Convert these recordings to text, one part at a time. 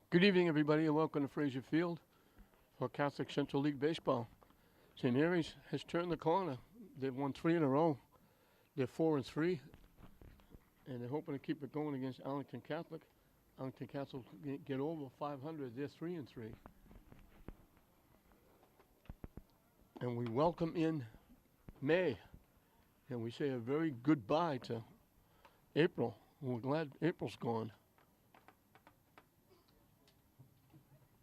Good evening, everybody, and welcome to Fraser Field for Catholic Central League Baseball. St. Mary's has turned the corner. They've won 3 in a row. They're 4-3, and they're hoping to keep it going against Arlington Catholic. Arlington Catholic will get over 500. They're 3-3. And we welcome in May, and we say a very goodbye to April. We're glad April's gone.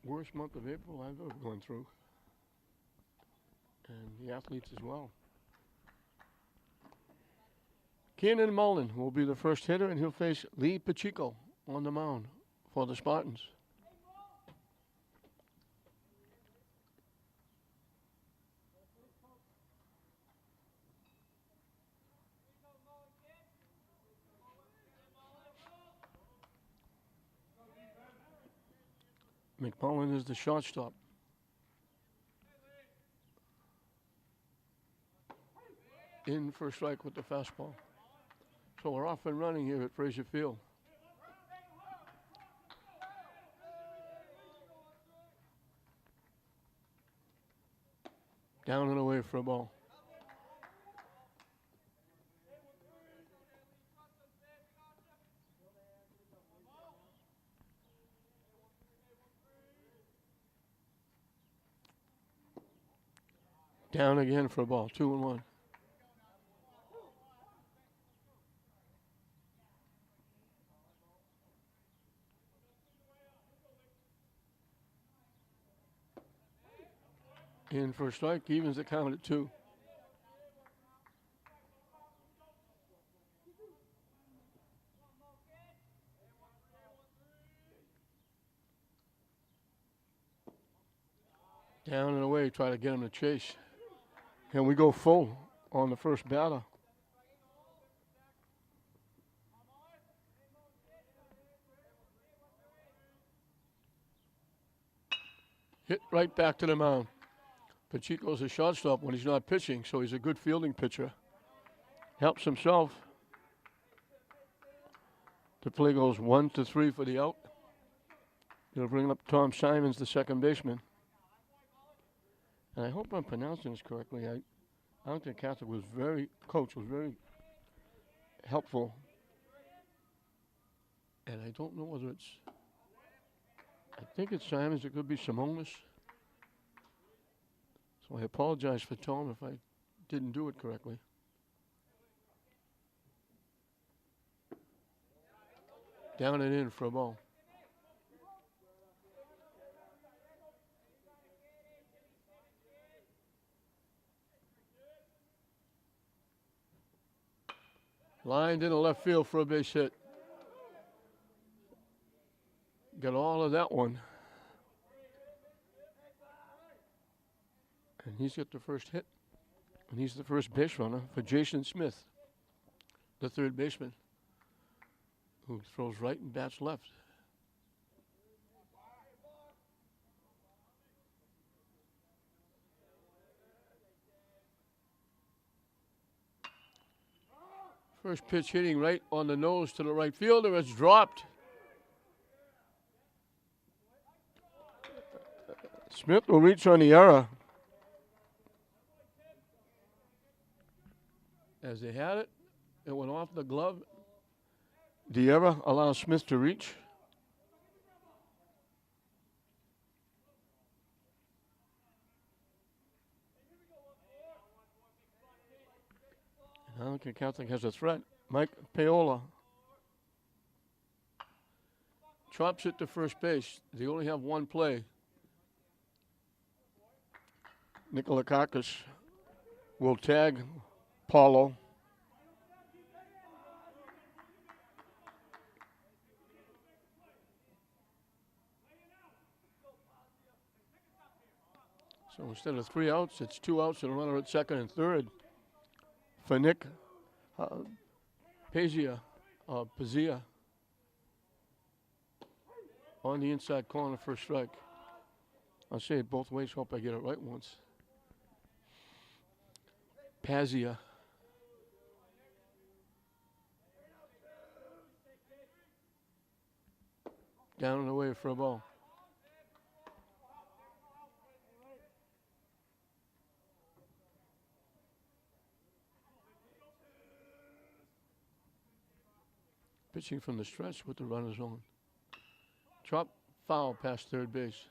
Worst month of April I've ever gone through. And the athletes as well. Keenan Mullen will be the first hitter, and he'll face Lee Pacheco on the mound for the Spartans. McMullen is the shortstop. In for a strike with the fastball. So we're off and running here at Fraser Field. Down and away for a ball. Down again for a ball. 2-1. In for a strike, evens the count at 2. Down and away, try to get him to chase. And we go full on the first batter. Hit right back to the mound. Pacheco's a shortstop when he's not pitching, so he's a good fielding pitcher. Helps himself. The play goes 1-3 for the out. It'll bring up Tom Simons, the second baseman. And I hope I'm pronouncing this correctly. Arlington Catholic coach was very helpful. And I don't know whether I think it's Simons. It could be Simonis. So I apologize for Tom if I didn't do it correctly. Down and in for a ball. Lined in the left field for a base hit. Got all of that one. And he's got the first hit. And he's the first base runner for Jason Smith, the third baseman, who throws right and bats left. First pitch hitting right on the nose to the right fielder. It's dropped. Smith will reach on the error. As they had it, it went off the glove. The error allows Smith to reach. Arlington Catholic has a threat. Mike Paola chops it to first base. They only have one play. Nikolakakis will tag Paulo. So instead of 3 outs, it's 2 outs and a runner at second and third for Nick Pazia on the inside corner for a strike. I'll say it both ways. Hope I get it right once. Pazia. Down and away for a ball. Pitching from the stretch with the runners on. Chop foul past third base.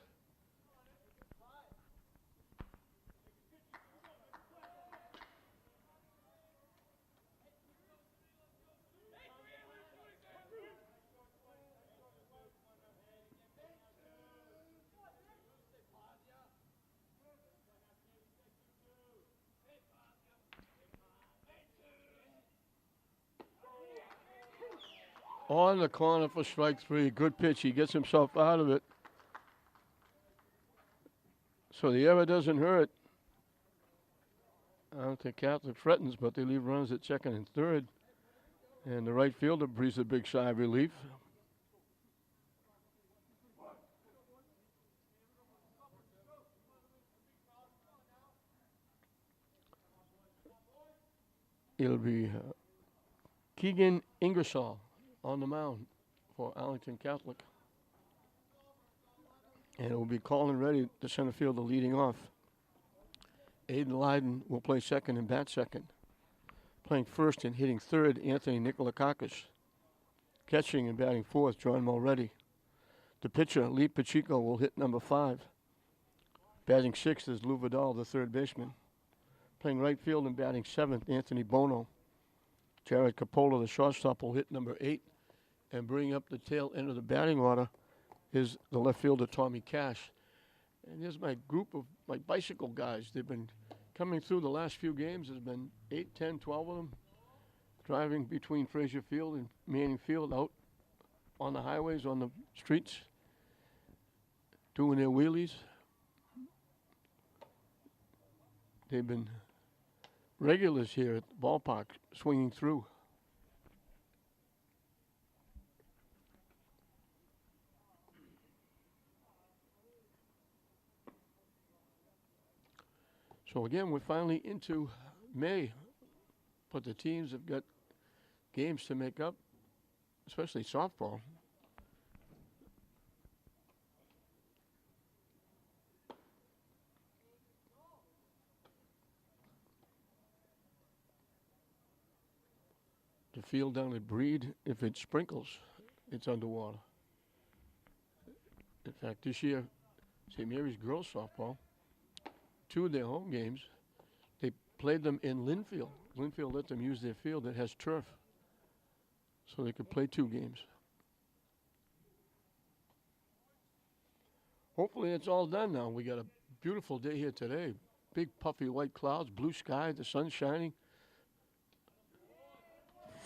On the corner for strike three. Good pitch. He gets himself out of it. So the error doesn't hurt. I don't think Catholic threatens, but they leave runners at second and third. And the right fielder breathes a big sigh of relief. It'll be Keegan Ingersoll on the mound for Arlington Catholic. And it will be Colin Reddy, the center fielder, leading off. Aiden Lyden will play second and bat second. Playing first and hitting third, Anthony Nicolakakis. Catching and batting fourth, John Mulready. The pitcher, Lee Pacheco, will hit number 5. Batting sixth is Lou Vidal, the third baseman. Playing right field and batting seventh, Anthony Bono. Jared Capola, the shortstop, will hit number 8. And bringing up the tail end of the batting order is the left fielder, Tommy Cash. And here's my group of my bicycle guys. They've been coming through the last few games. There's been 8, 10, 12 of them driving between Frazier Field and Manning Field out on the highways, on the streets, doing their wheelies. They've been regulars here at the ballpark, swinging through. So again, we're finally into May, but the teams have got games to make up, especially softball. The field down at Breed, if it sprinkles, it's underwater. In fact, this year, St. Mary's girls softball, 2 of their home games, they played them in Linfield. Linfield let them use their field that has turf, so they could play 2 games. Hopefully it's all done now. We got a beautiful day here today. Big puffy white clouds, blue sky, the sun shining.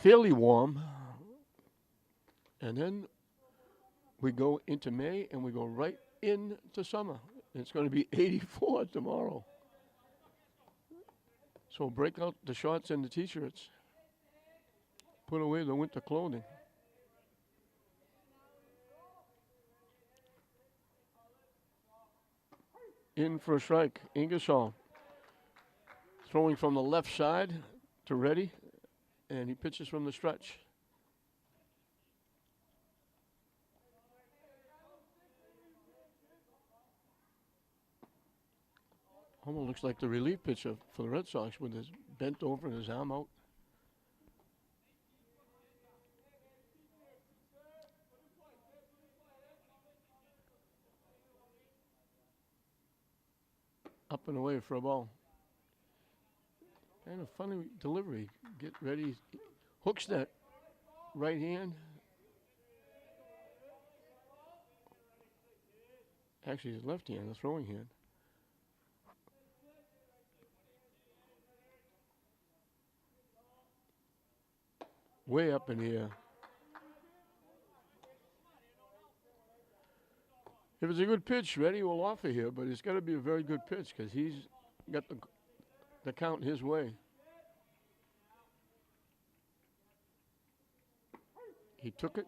Fairly warm. And then we go into May and we go right into summer. It's going to be 84 tomorrow. So break out the shorts and the t-shirts. Put away the winter clothing. In for a strike, Ingersoll. Throwing from the left side to Reddy, and he pitches from the stretch. Almost looks like the relief pitcher for the Red Sox with his bent over and his arm out. Up and away for a ball. And a funny delivery. Get ready. Hooks that right hand. Actually, his left hand, the throwing hand. Way up in the air. If it's a good pitch, Reddy will offer here, but it's got to be a very good pitch because he's got the count his way. He took it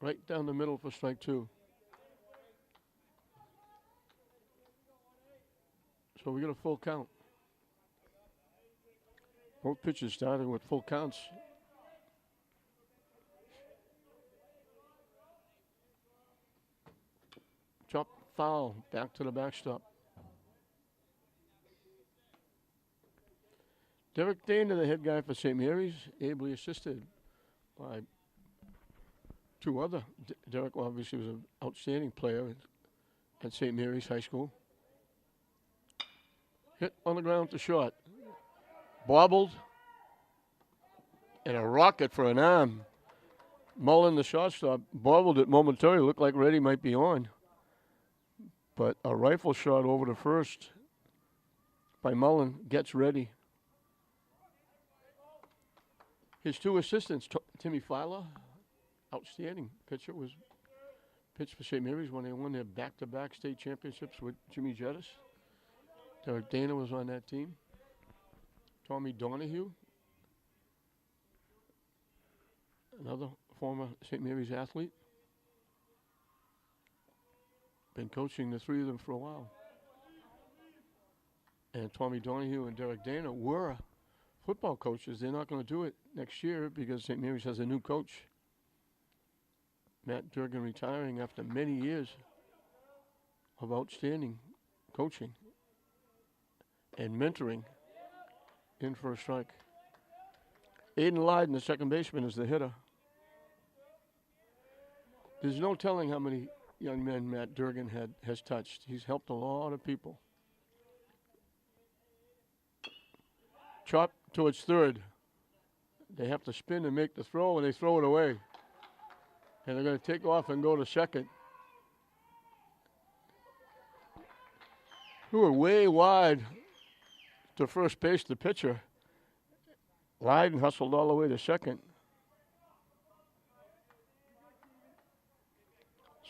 right down the middle for strike 2. So we got a full count. Both pitches started with full counts. foul, back to the backstop. Derek Dana, the head guy for St. Mary's, ably assisted by two other. Derek obviously was an outstanding player at St. Mary's High School. Hit on the ground to short. Bobbled. And a rocket for an arm. Mullen, the shortstop, bobbled it momentarily. Looked like Reddy might be on. But a rifle shot over to first by Mullen gets Reddy. His two assistants, Timmy Filer, outstanding pitcher, was pitched for St. Mary's when they won their back-to-back state championships with Jimmy Jettis. Derek Dana was on that team. Tommy Donahue, another former St. Mary's athlete. Been coaching the three of them for a while. And Tommy Donahue and Derek Dana were football coaches. They're not going to do it next year because St. Mary's has a new coach. Matt Durgan retiring after many years of outstanding coaching and mentoring. In for a strike. Aiden Lyden, the second baseman, is the hitter. There's no telling how many young men Matt Durgan has touched. He's helped a lot of people. Chop towards third. They have to spin and make the throw, and they throw it away. And they're going to take off and go to second. Who are way wide to first base, the pitcher. Lyden hustled all the way to second.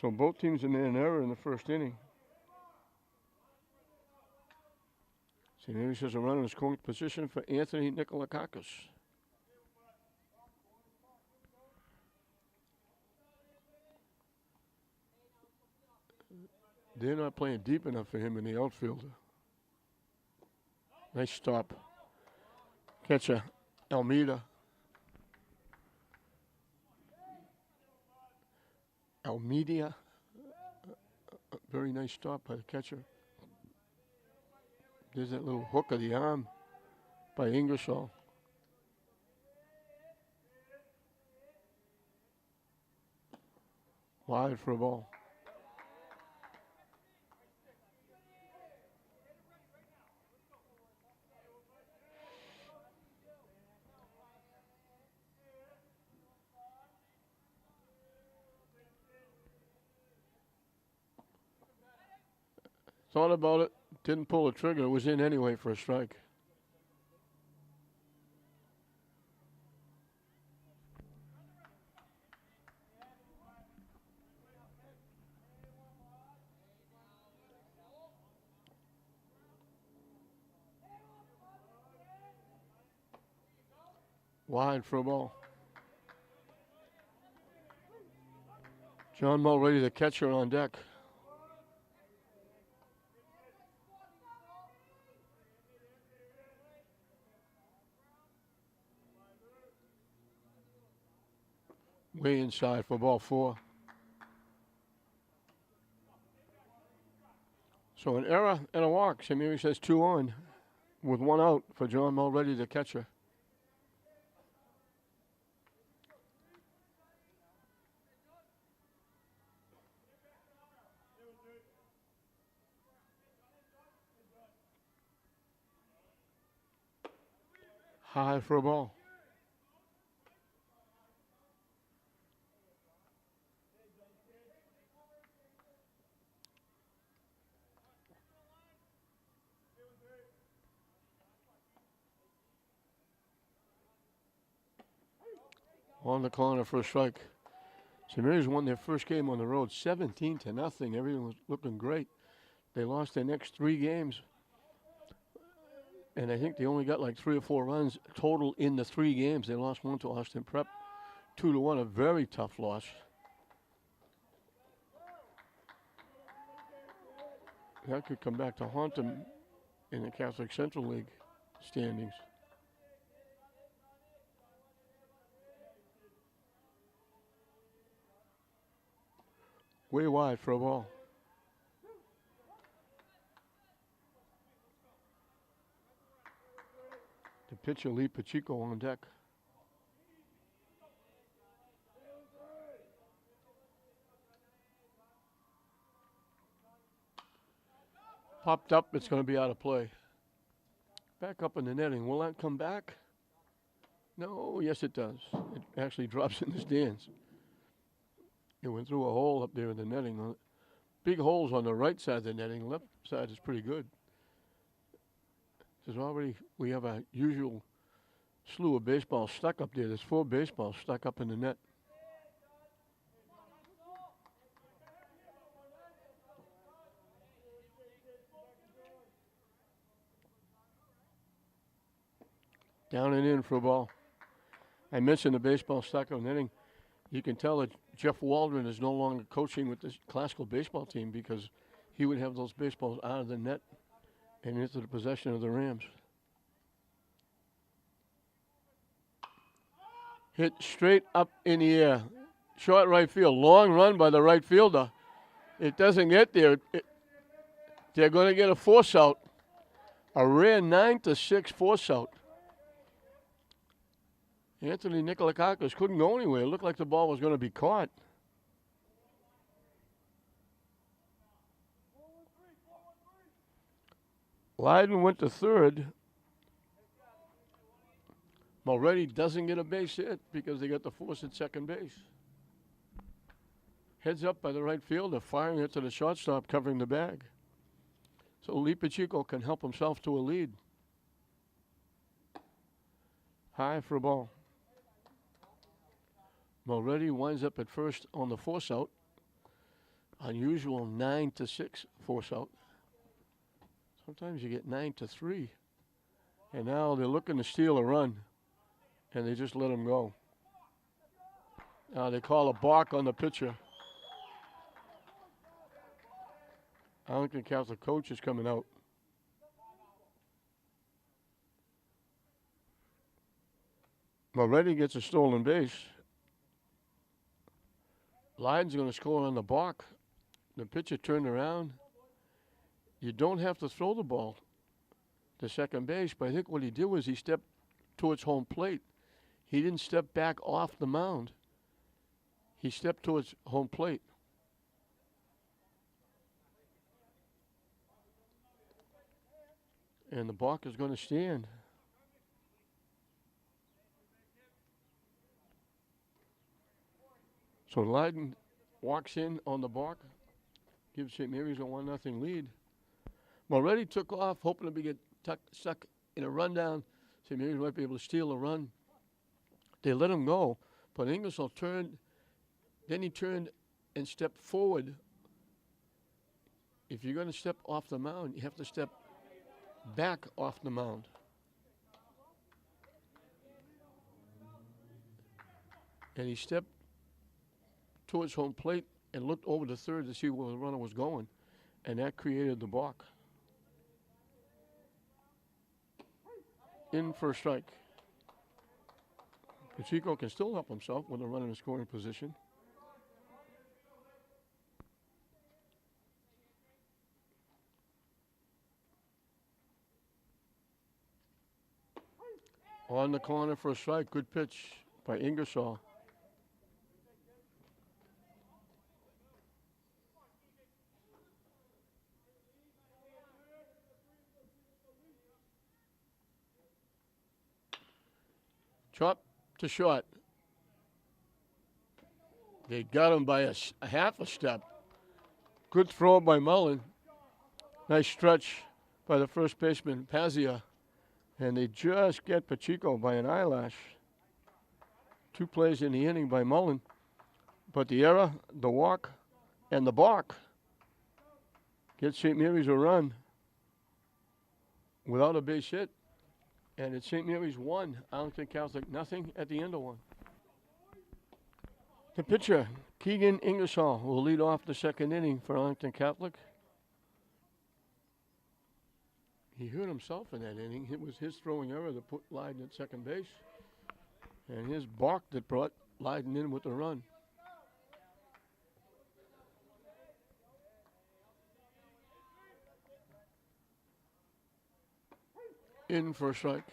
So both teams made an error in the first inning. St. Mary's has a runner in scoring position for Anthony Nikolakakis. They're not playing deep enough for him in the outfield. Nice stop. Catcher, Almeida. Almeida. Very nice stop by the catcher. There's that little hook of the arm by Ingersoll. Wide for a ball. Thought about it, didn't pull the trigger, was in anyway for a strike. Wide for a ball. John Mulready, the catcher, on deck. Way inside for ball 4. So an error and a walk. St. Mary's has 2 on with 1 out for John Mulready, the catcher. High for a ball. On the corner for a strike. St. Mary's won their first game on the road 17-0. Everything was looking great. They lost their next 3 games. And I think they only got like 3 or 4 runs total in the 3 games. They lost 1 to Austin Prep, 2-1, a very tough loss. That could come back to haunt them in the Catholic Central League standings. Way wide for a ball. The pitcher, Lee Pacheco, on deck. Popped up, it's going to be out of play. Back up in the netting. Will that come back? No, yes it does. It actually drops in the stands. It went through a hole up there in the netting. Big holes on the right side of the netting. Left side is pretty good. There's already, we have a usual slew of baseballs stuck up there. There's 4 baseballs stuck up in the net. Down and in for a ball. I mentioned the baseball stuck on the netting. You can tell that Jeff Waldron is no longer coaching with this classical baseball team because he would have those baseballs out of the net and into the possession of the Rams. Hit straight up in the air. Short right field. Long run by the right fielder. It doesn't get there. They're going to get a force out. A rare 9-6 force out. Anthony Nikolakakis couldn't go anywhere. It looked like the ball was going to be caught. Leiden went to third. Mulready doesn't get a base hit because they got the force at second base. Heads up by the right fielder, firing it to the shortstop, covering the bag. So Lee Pacheco can help himself to a lead. High for a ball. Mulready winds up at first on the force out. Unusual 9-6 force out. Sometimes you get 9-3. And now they're looking to steal a run. And they just let him go. They call a balk on the pitcher. Arlington Catholic coach is coming out. Mulready gets a stolen base. Leiden's going to score on the balk. The pitcher turned around. You don't have to throw the ball to second base, but I think what he did was he stepped towards home plate. He didn't step back off the mound. He stepped towards home plate. And the balk is going to stand. So Leiden walks in on the balk, gives St. Mary's a 1-0 lead. Mulready took off, hoping to get stuck in a rundown. St. Mary's might be able to steal a run. They let him go, but Ingersoll turned. Then he turned and stepped forward. If you're going to step off the mound, you have to step back off the mound. And he stepped towards home plate and looked over the third to see where the runner was going, and that created the balk. In for a strike. Pacheco can still help himself with a runner in scoring position. On the corner for a strike. Good pitch by Ingersoll. Chop to short. They got him by a half a step. Good throw by Mullen. Nice stretch by the first baseman, Pazia. And they just get Pacheco by an eyelash. 2 plays in the inning by Mullen. But the error, the walk, and the balk get St. Mary's a run without a base hit. And it's St. Mary's 1, Arlington Catholic nothing at the end of 1. The pitcher, Keegan Ingersoll, will lead off the second inning for Arlington Catholic. He hurt himself in that inning. It was his throwing error that put Leiden at second base. And his balk that brought Leiden in with the run. In for a strike.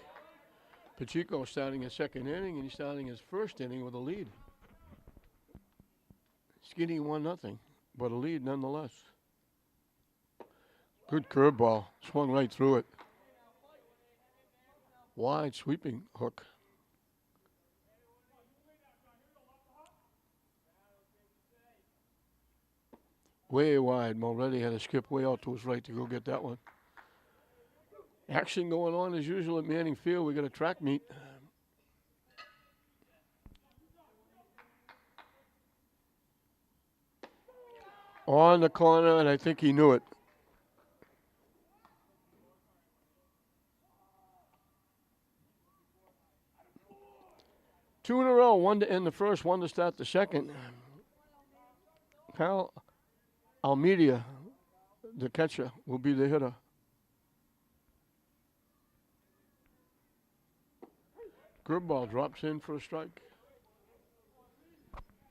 Pacheco starting his second inning, and he's starting his first inning with a lead. Skinny 1-0, but a lead nonetheless. Good curveball, swung right through it. Wide sweeping hook. Way wide. Mulready had to skip way out to his right to go get that one. Action going on as usual at Manning Field. We got a track meet. On the corner, and I think he knew it. Two in a row, one to end the first, one to start the second. Kyle Almeida, the catcher, will be the hitter. Curveball drops in for a strike.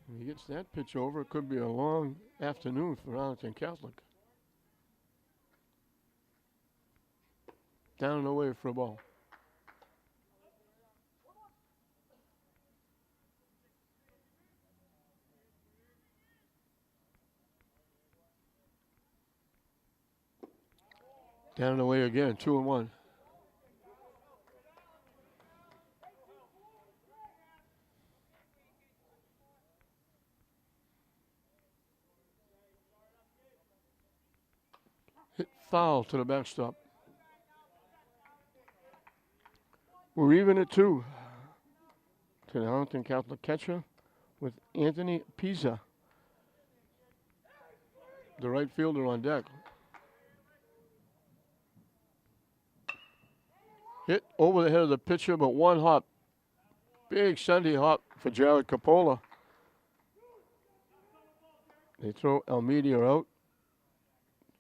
When he gets that pitch over, it could be a long afternoon for Arlington Catholic. Down and away for a ball. Down and away again, 2-1. Hit foul to the backstop. We're even at 2 to the Arlington Catholic catcher with Anthony Pizza, the right fielder, on deck. Hit over the head of the pitcher, but one hop. Big Sunday hop for Jared Capola. They throw Almeida out.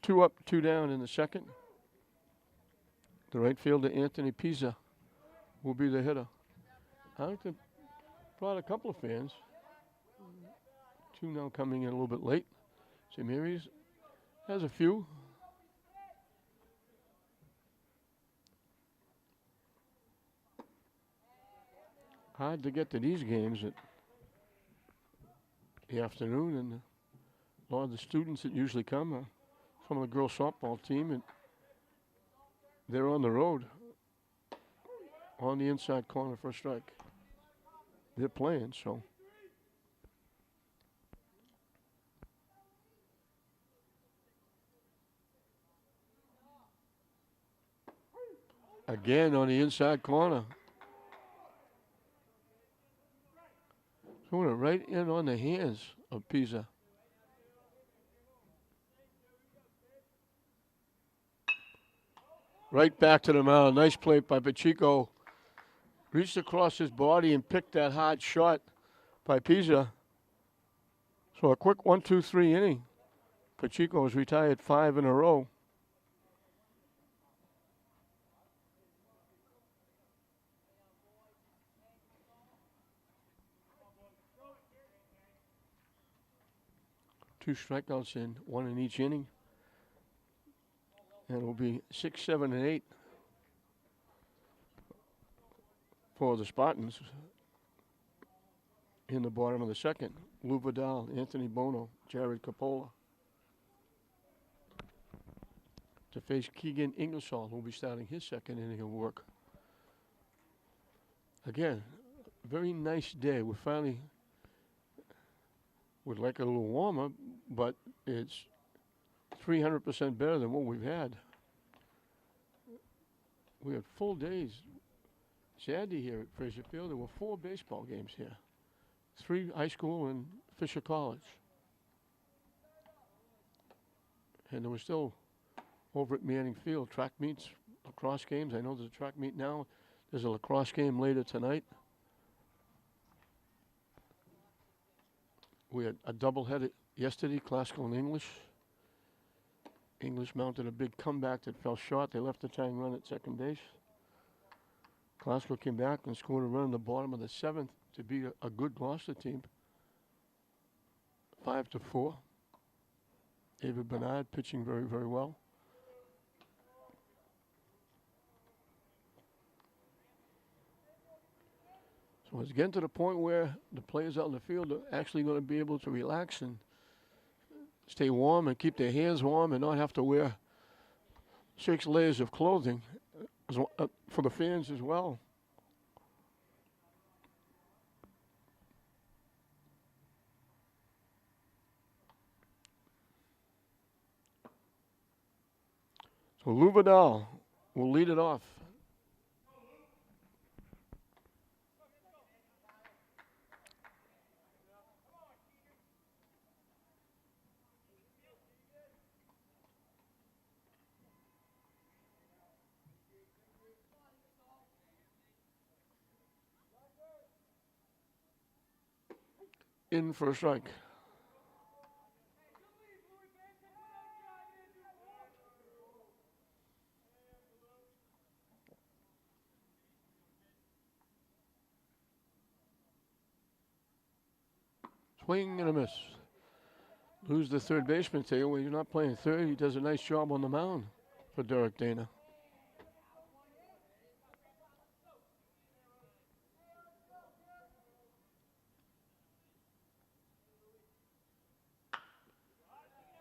2 up, 2 down in the second. The right fielder, Anthony Pizza, will be the hitter. Arlington brought a couple of fans. 2 now coming in a little bit late. St. Mary's has a few. Hard to get to these games at the afternoon, and a lot of the students that usually come are from the girls softball team, and they're on the road on the inside corner for a strike. They're playing, so. Again on the inside corner. Throwing it right in on the hands of Pisa. Right back to the mound. Nice play by Pacheco. Reached across his body and picked that hard shot by Pisa. So a quick 1-2-3 inning. Pacheco has retired 5 in a row. Two strikeouts in, 1 in each inning. And it will be 6, 7, and 8 for the Spartans in the bottom of the second. Lou Vidal, Anthony Bono, Jared Capola to face Keegan Ingersoll, who will be starting his second inning of work. Again, very nice day. We finally would like it a little warmer, but it's 300% better than what we've had. We had full days. Saturday here at Fraser Field, there were 4 baseball games here. 3 high school and Fisher College. And there was still over at Manning Field track meets, lacrosse games. I know there's a track meet now. There's a lacrosse game later tonight. We had a doubleheader yesterday, classical and English. English mounted a big comeback that fell short. They left the tying run at second base. Classical came back and scored a run in the bottom of the 7th to beat a good Gloucester team. 5-4. David Bernard pitching very, very well. So it's getting to the point where the players out in the field are actually going to be able to relax and stay warm and keep their hands warm and not have to wear 6 layers of clothing for the fans as well. So Lou Vidal will lead it off. In for a strike. Swing and a miss. Lose the third baseman. Say, well, you're not playing third. He does a nice job on the mound for Derek Dana.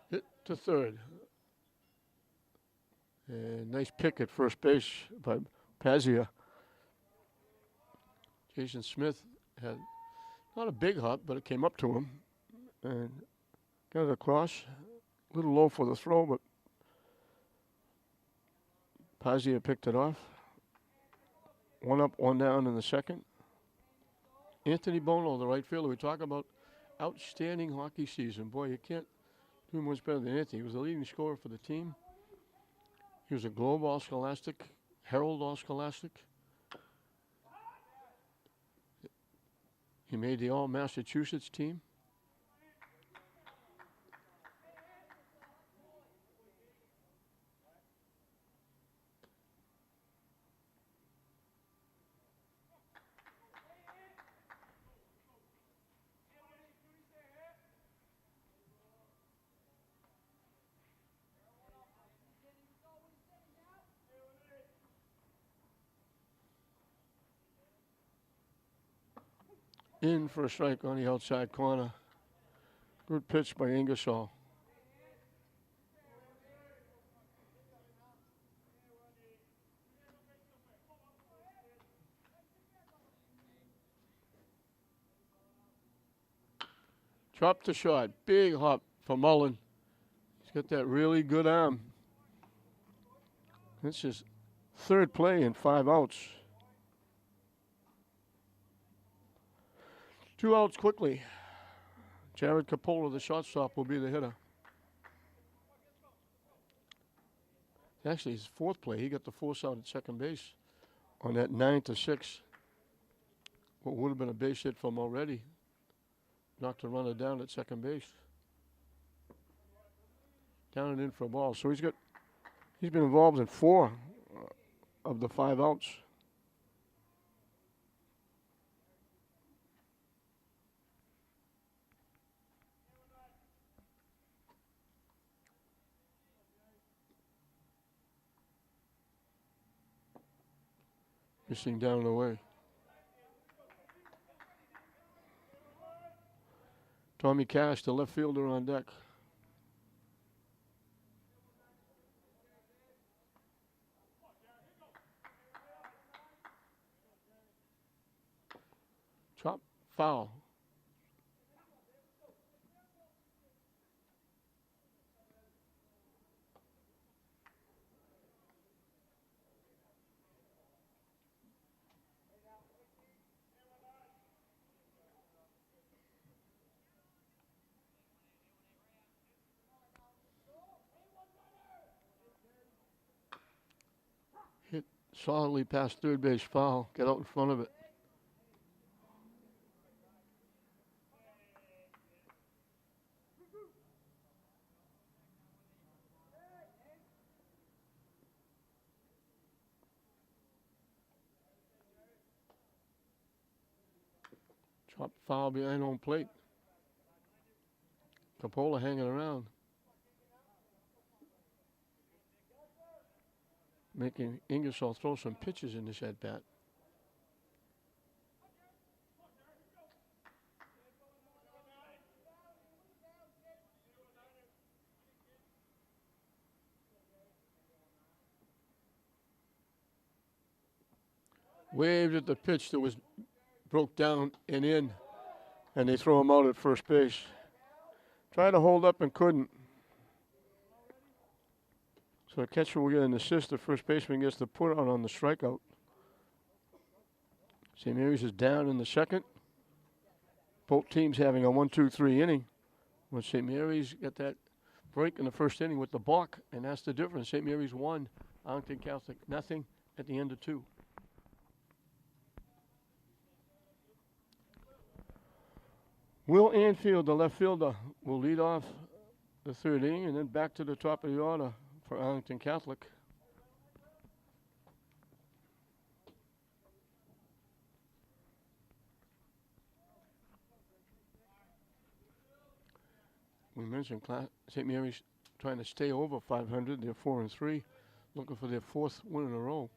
Hit to third. And nice pick at first base by Pazia. Jason Smith had not a big hop, but it came up to him and got it across. A little low for the throw, but Pazia picked it off. 1 up, 1 down in the second. Anthony Bono, the right fielder. We talk about outstanding hockey season. Boy, you can't do much better than Anthony. He was the leading scorer for the team. He was a Globe All-Scholastic, Herald All-Scholastic. He made the All-Massachusetts team. In for a strike on the outside corner. Good pitch by Ingersoll. Chopped the shot. Big hop for Mullen. He's got that really good arm. That's his third play in 5 outs. 2 outs quickly. Jared Capola, the shortstop, will be the hitter. Actually, his 4th play, he got the force out at second base on that 9-6. What would have been a base hit from already. Knocked the runner down at second base. Down and in for a ball. So he's been involved in 4 of the 5 outs. Missing down and away. Tommy Cash, the left fielder, on deck. Chop, foul. Hit solidly past third base, foul. Get out in front of it. Chop foul behind home plate. Capola hanging around. Making Ingersoll throw some pitches in this at-bat. waved at the pitch that was broke down and in, and they throw him out at first base. Tried to hold up and couldn't. So the catcher will get an assist. The first baseman gets the put out on the strikeout. St. Mary's is down in the second. Both teams having a 1-2-3 inning. When St. Mary's got that break in the first inning with the balk, and that's the difference. St. Mary's won, Arlington Catholic nothing at the end of 2. Will Anfield, the left fielder, will lead off the third inning, and then back to the top of the order for Arlington Catholic. We mentioned St. Mary's trying to stay over 500. They're 4-3, looking for their 4th win in a row.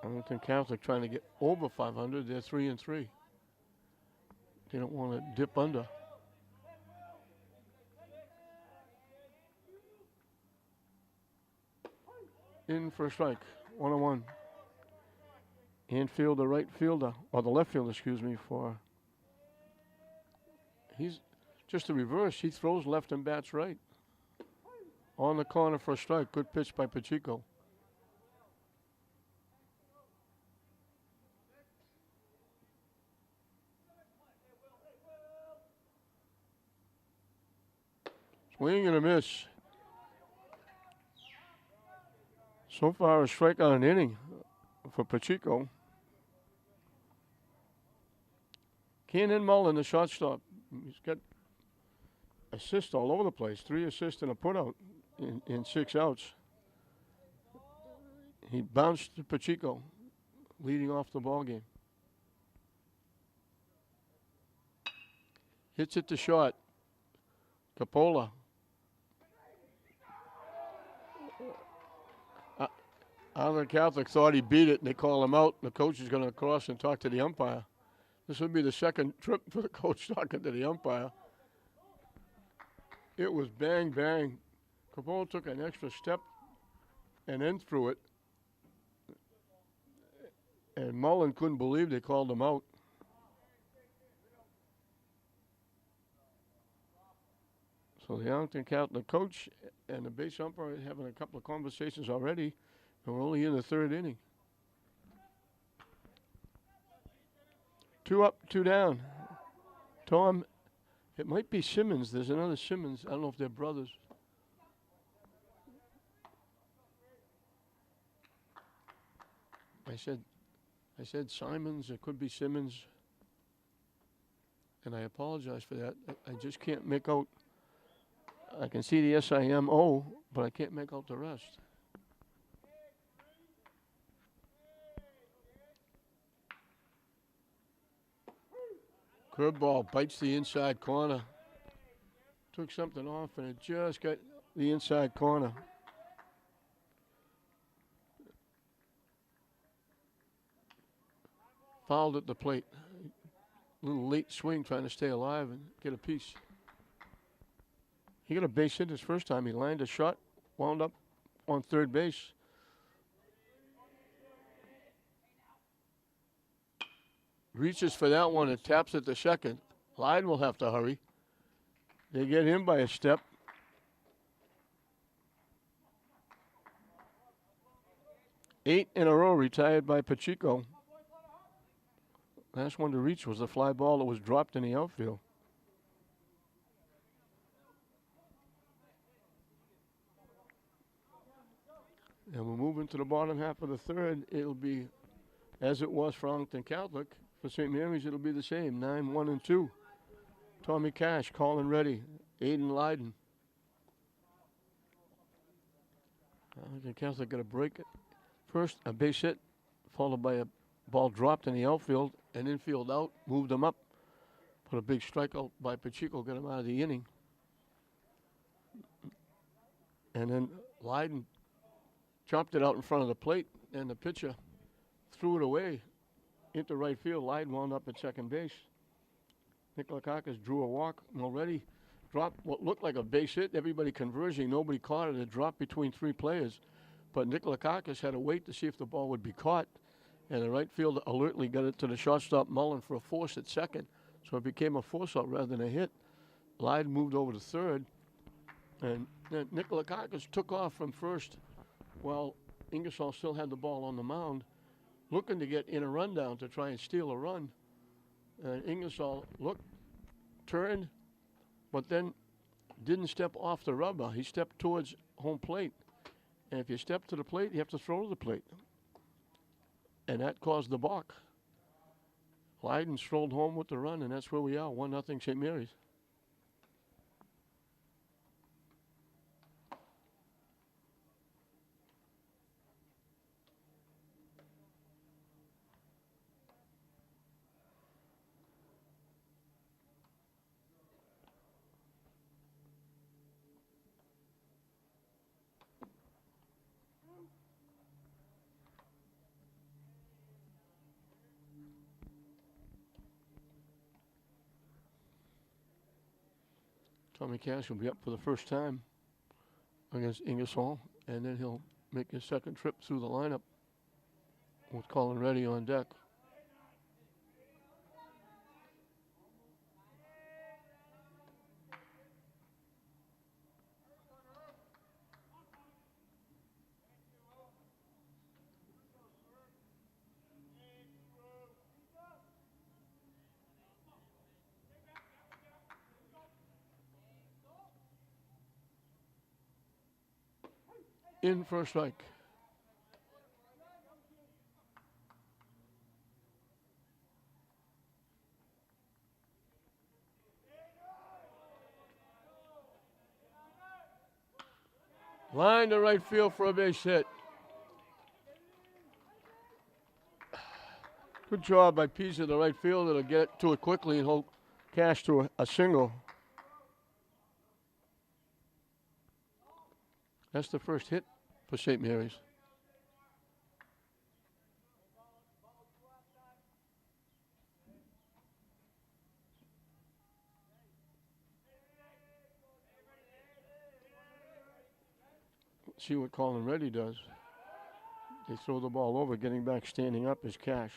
Arlington Catholic trying to get over 500. They're 3-3. They don't want to dip under. In for a strike, 1-1. Infield, the right fielder, or the left fielder, excuse me, for. He's just the reverse. He throws left and bats right. On the corner for a strike. Good pitch by Pacheco. Swing and a miss. So far, a strikeout an inning for Pacheco. Kenan Mullen, the shortstop. He's got assists all over the place. 3 assists and a putout in 6 outs. He bounced to Pacheco, leading off the ball game. Hits it to short. Capola. Arlington Catholic thought he beat it, and they call him out. The coach is going to cross and talk to the umpire. This would be the second trip for the coach talking to the umpire. It was bang, bang. Capola took an extra step and then threw it. And Mullen couldn't believe they called him out. So the Arlington Catholic coach and the base umpire are having a couple of conversations already. And we're only in the 3rd inning. 2 up, 2 down. Tom, it might be Simmons. There's another Simmons. I don't know if they're brothers. I said Simons. It could be Simmons. And I apologize for that. I just can't make out. I can see the SIMO, but I can't make out the rest. Curveball bites the inside corner. Took something off, and it just got the inside corner. Fouled at the plate. A little late swing trying to stay alive and get a piece. He got a base hit his first time. He lined a shot, wound up on third base. Reaches for that one and taps at the second. Lyden will have to hurry. They get him by a step. Eight in a row retired by Pacheco. Last one to reach was the fly ball that was dropped in the outfield. And we'll move into the bottom half of the 3rd. It'll be, as it was for Arlington Catholic, for St. Mary's it'll be the same, 9-1-2. Tommy Cash calling ready. Aiden Lyden. Arlington Catholic got a break. First, a base hit, followed by a ball dropped in the outfield, and infield out, moved him up. Put a big strikeout by Pacheco, got him out of the inning. And then Lyden chopped it out in front of the plate, and the pitcher threw it away into right field. Lyden wound up at second base. Nick Lakakis drew a walk. Already dropped what looked like a base hit. Everybody converging. Nobody caught it. It dropped between 3 players. but Nikolakakis had to wait to see if the ball would be caught, and the right fielder alertly got it to the shortstop Mullen for a force at second, so it became a force out rather than a hit. Lyden moved over to third, and then Nikolakakis took off from first while Ingersoll still had the ball on the mound, looking to get in a rundown to try and steal a run. And Ingersoll looked, turned, but then didn't step off the rubber. He stepped towards home plate. And if you step to the plate, you have to throw to the plate. And that caused the balk. Lyden strolled home with the run, and that's where we are, 1-0 St. Mary's. Tommy Cash will be up for the first time against Ingersoll, and then he'll make his second trip through the lineup with Colin Reddy on deck. In for a strike. Line to right field for a base hit. Good job by Pisa, the right fielder, to get to it quickly and hold Cash to a single. That's the first hit for St. Mary's. See what Colin Reddy does. They throw the ball over, getting back, standing up is Cash.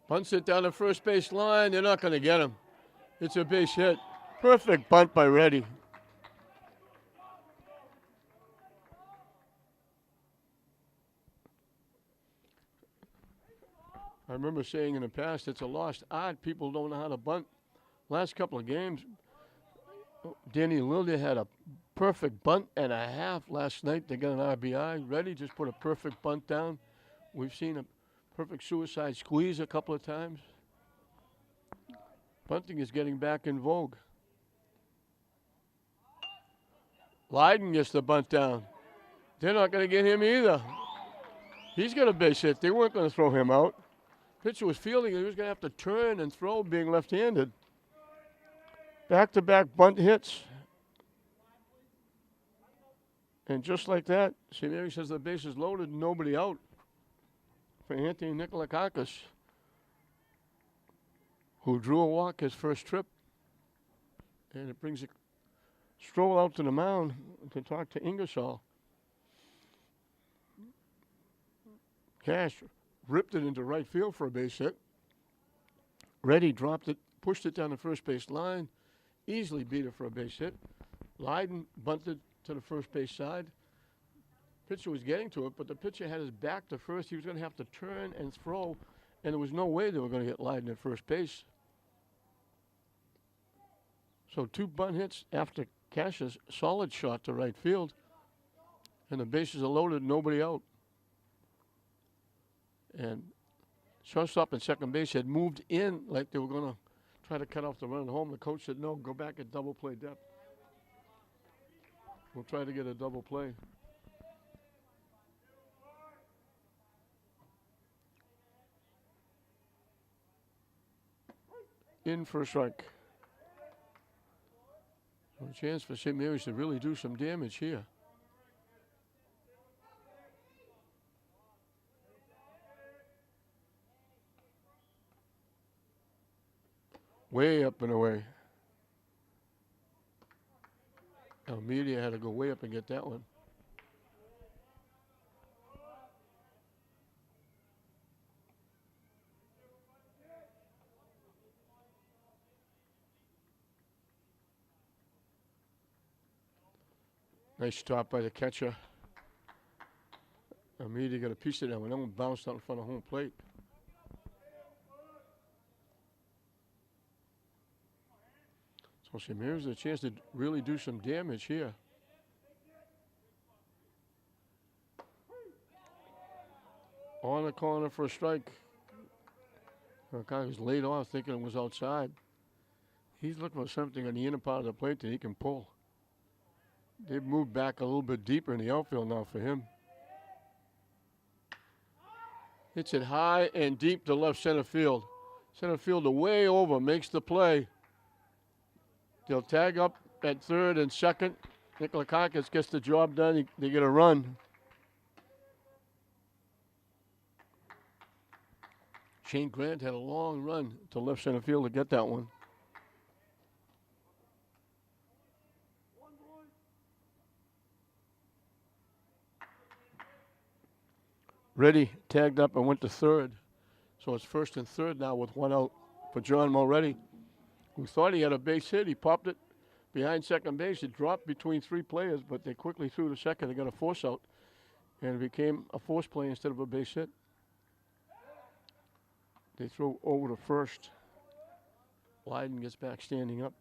Bunts it down the first base line. They're not going to get him. It's a base hit. Perfect bunt by Reddy. I remember saying in the past, it's a lost art. People don't know how to bunt. Last couple of games, Danny Lilde had a perfect bunt and a half last night. They got an RBI. Reddy just put a perfect bunt down. We've seen a perfect suicide squeeze a couple of times. Bunting is getting back in vogue. Lyden gets the bunt down. They're not going to get him either. He's got a base hit. They weren't going to throw him out. Pitcher was fielding. He was going to have to turn and throw being left-handed. Back-to-back bunt hits. And just like that, St. Mary's has the bases loaded, nobody out for Anthony Nikolakakis, who drew a walk his first trip. And it brings a stroll out to the mound to talk to Ingersoll. Cash ripped it into right field for a base hit. Reddy dropped it, pushed it down the first base line, easily beat it for a base hit. Lyden bunted to the first base side. Pitcher was getting to it, but the pitcher had his back to first. He was going to have to turn and throw, and there was no way they were going to get Lyden at first base. So 2 bunt hits after Cash's solid shot to right field, and the bases are loaded, nobody out. And shortstop and second base had moved in like they were going to try to cut off the run home. The coach said, no, go back at double play depth. We'll try to get a double play. In for a strike. So a chance for St. Mary's to really do some damage here. Way up and away. Almeida had to go way up and get that one. Nice stop by the catcher. Almeida got a piece of that one. That one bounced out in front of home plate. So Shamir's a chance to really do some damage here. On the corner for a strike. Guy was laid off thinking it was outside. He's looking for something on the inner part of the plate that he can pull. They've moved back a little bit deeper in the outfield now for him. Hits it high and deep to left center field. Center fielder way over, makes the play. They'll tag up at third and second. Nikolakakis gets the job done. They get a run. Shane Grant had a long run to left center field to get that one. Reddy tagged up and went to third. So it's first and third now with one out for John Mulready, who thought he had a base hit. He popped it behind second base. It dropped between three players, but they quickly threw to second. They got a force out, and it became a force play instead of a base hit. They throw over to first. Leiden gets back standing up.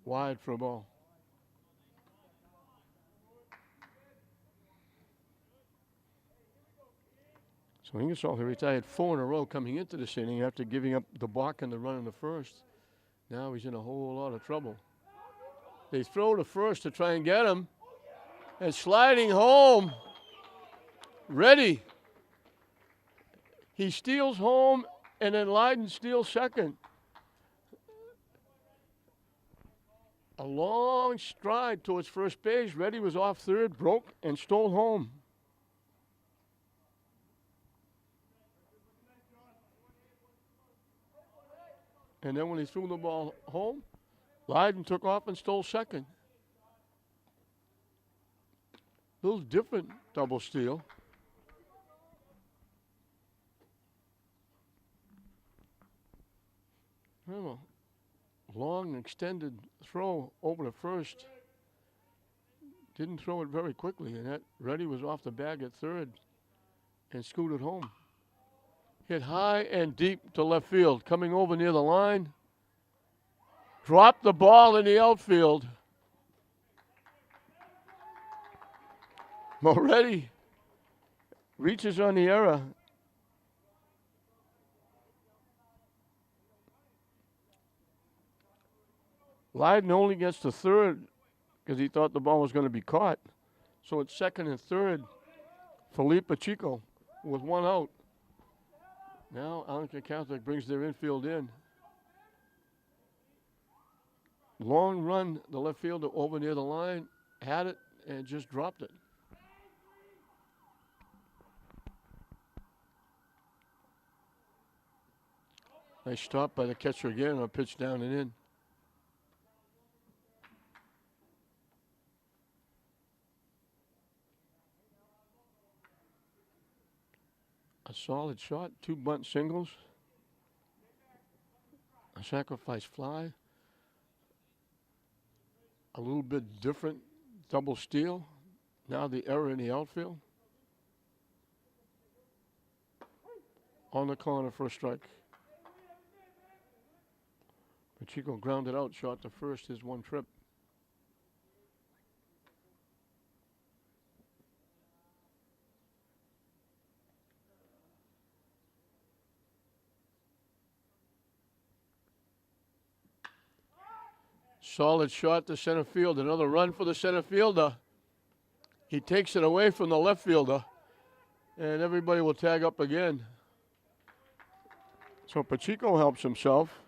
Wide for a ball. So Ingersoll, who retired 4 in a row coming into this inning after giving up the balk and the run in the first. Now he's in a whole lot of trouble. They throw to first to try and get him. And sliding home. Reddy. He steals home, and then Leiden steals second. A long stride towards first base. Reddy was off third, broke, and stole home. And then when he threw the ball home, Leiden took off and stole second. A little different double steal. I don't know. Long extended throw over to first. Didn't throw it very quickly, and that Reddy was off the bag at third and scooted home. Hit high and deep to left field. Coming over near the line. Dropped the ball in the outfield. Moretti reaches on the error. Leiden only gets to third because he thought the ball was going to be caught. So it's second and third. Felipe Pacheco with one out. Now Arlington Catholic brings their infield in. Long run, the left fielder over near the line, had it and just dropped it. Nice stop by the catcher again on a pitch down and in. A solid shot, 2 bunt singles, a sacrifice fly, a little bit different double steal. Now the error in the outfield. On the corner for a strike. Pacheco grounded out, shot to first, his one trip. Solid shot to center field. Another run for the center fielder. He takes it away from the left fielder. And everybody will tag up again. So Pacheco helps himself.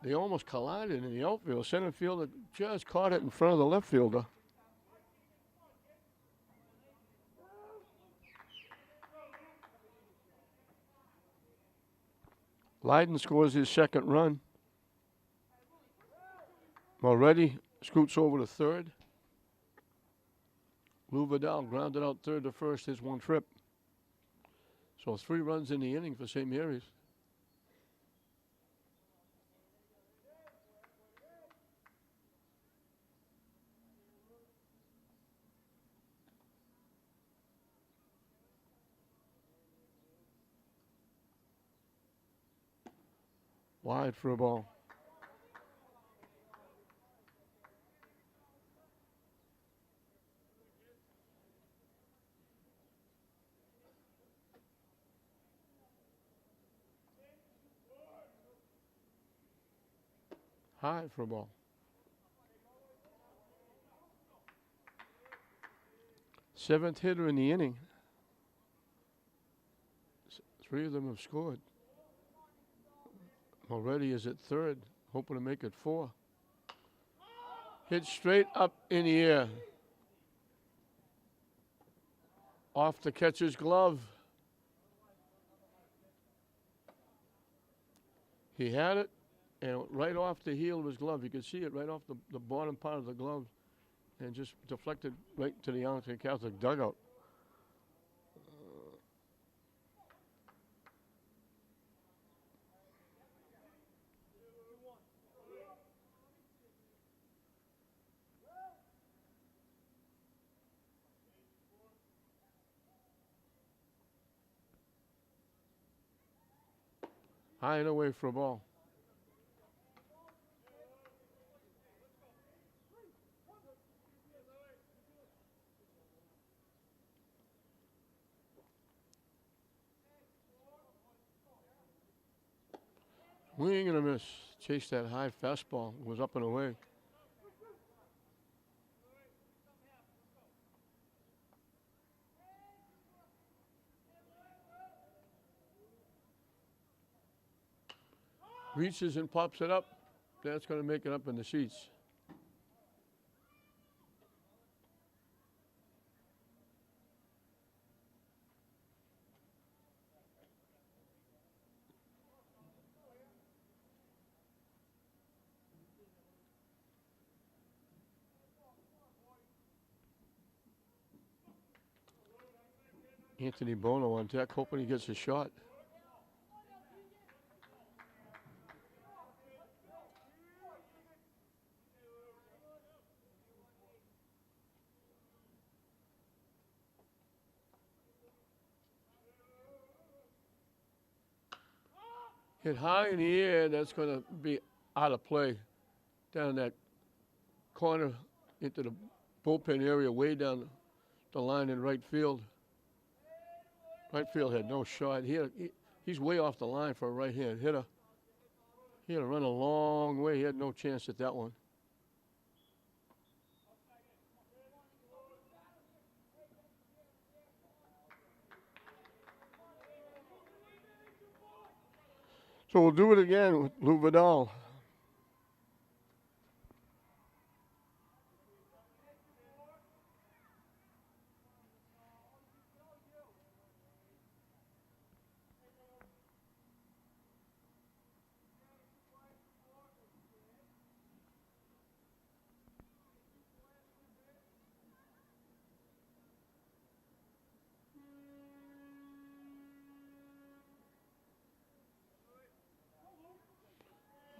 They almost collided in the outfield. Center fielder just caught it in front of the left fielder. Leiden scores his second run. Moretti scoots over to third. Lou Vidal grounded out third to first, his one trip. So 3 runs in the inning for St. Mary's. Wide for a ball. High for a ball. 7th hitter in the inning. 3 of them have scored. Moretti is at third, hoping to make it 4. Hit straight up in the air. Off the catcher's glove. He had it, and right off the heel of his glove. You could see it right off the bottom part of the glove, and just deflected right to the Arlington Catholic dugout. High and away for a ball. Swing and a miss. Chased that high fastball. Was up and away. Reaches and pops it up. That's going to make it up in the seats. Anthony Bono on deck, hoping he gets a shot. Hit high in the air, that's going to be out of play. Down that corner into the bullpen area, way down the line in right field. Right field had no shot. He's way off the line for a right-hand hitter. He had to run a long way. He had no chance at that one. So we'll do it again with Lou Vidal.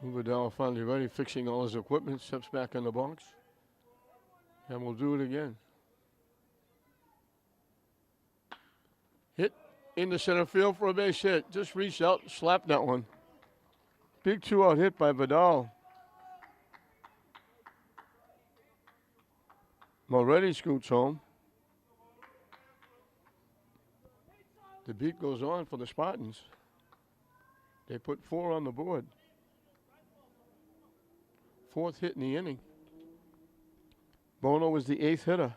Vidal finally ready, fixing all his equipment, steps back in the box. And we'll do it again. Hit in the center field for a base hit. Just reached out and slapped that one. Big 2-out hit by Vidal. Moretti scoots home. The beat goes on for the Spartans. They put 4 on the board. 4th hit in the inning. Bono was the 8th hitter.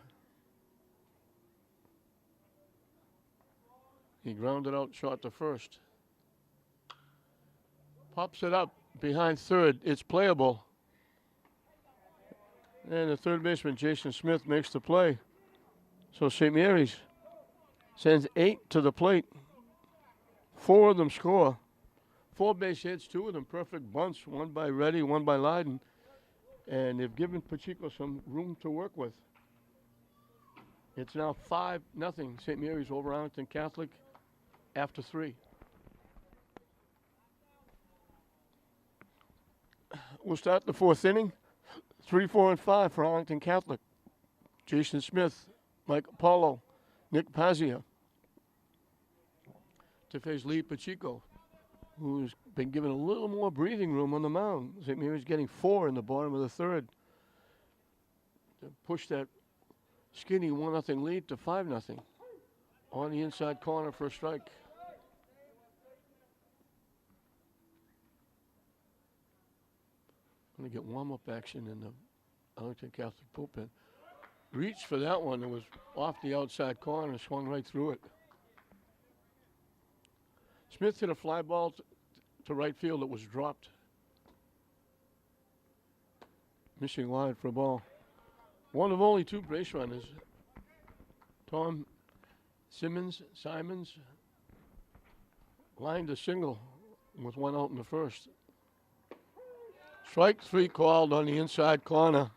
He grounded out short to first. Pops it up. behind third. It's playable. And the third baseman, Jason Smith, makes the play. So St. Mary's sends 8 to the plate. 4 of them score. 4 base hits, 2 of them perfect bunts, one by Reddy, one by Lyden. And they've given Pacheco some room to work with. It's now 5-0 St. Mary's over Arlington Catholic after 3. We'll start the 4th inning. 3, 4, and 5 for Arlington Catholic. Jason Smith, Mike Apollo, Nick Pazia to face Lee Pacheco, who's been given a little more breathing room on the mound. St. Mary's getting 4 in the bottom of the 3rd to push that skinny 1-0 lead to 5-0 on the inside corner for a strike. Going to get warm-up action in the Arlington Catholic bullpen. Reached for that one. It was off the outside corner, swung right through it. Smith hit a fly ball to right field that was dropped. Missing line for a ball. One of only 2 base runners. Tom Simons lined a single with 1 out in the 1st. Strike 3 called on the inside corner.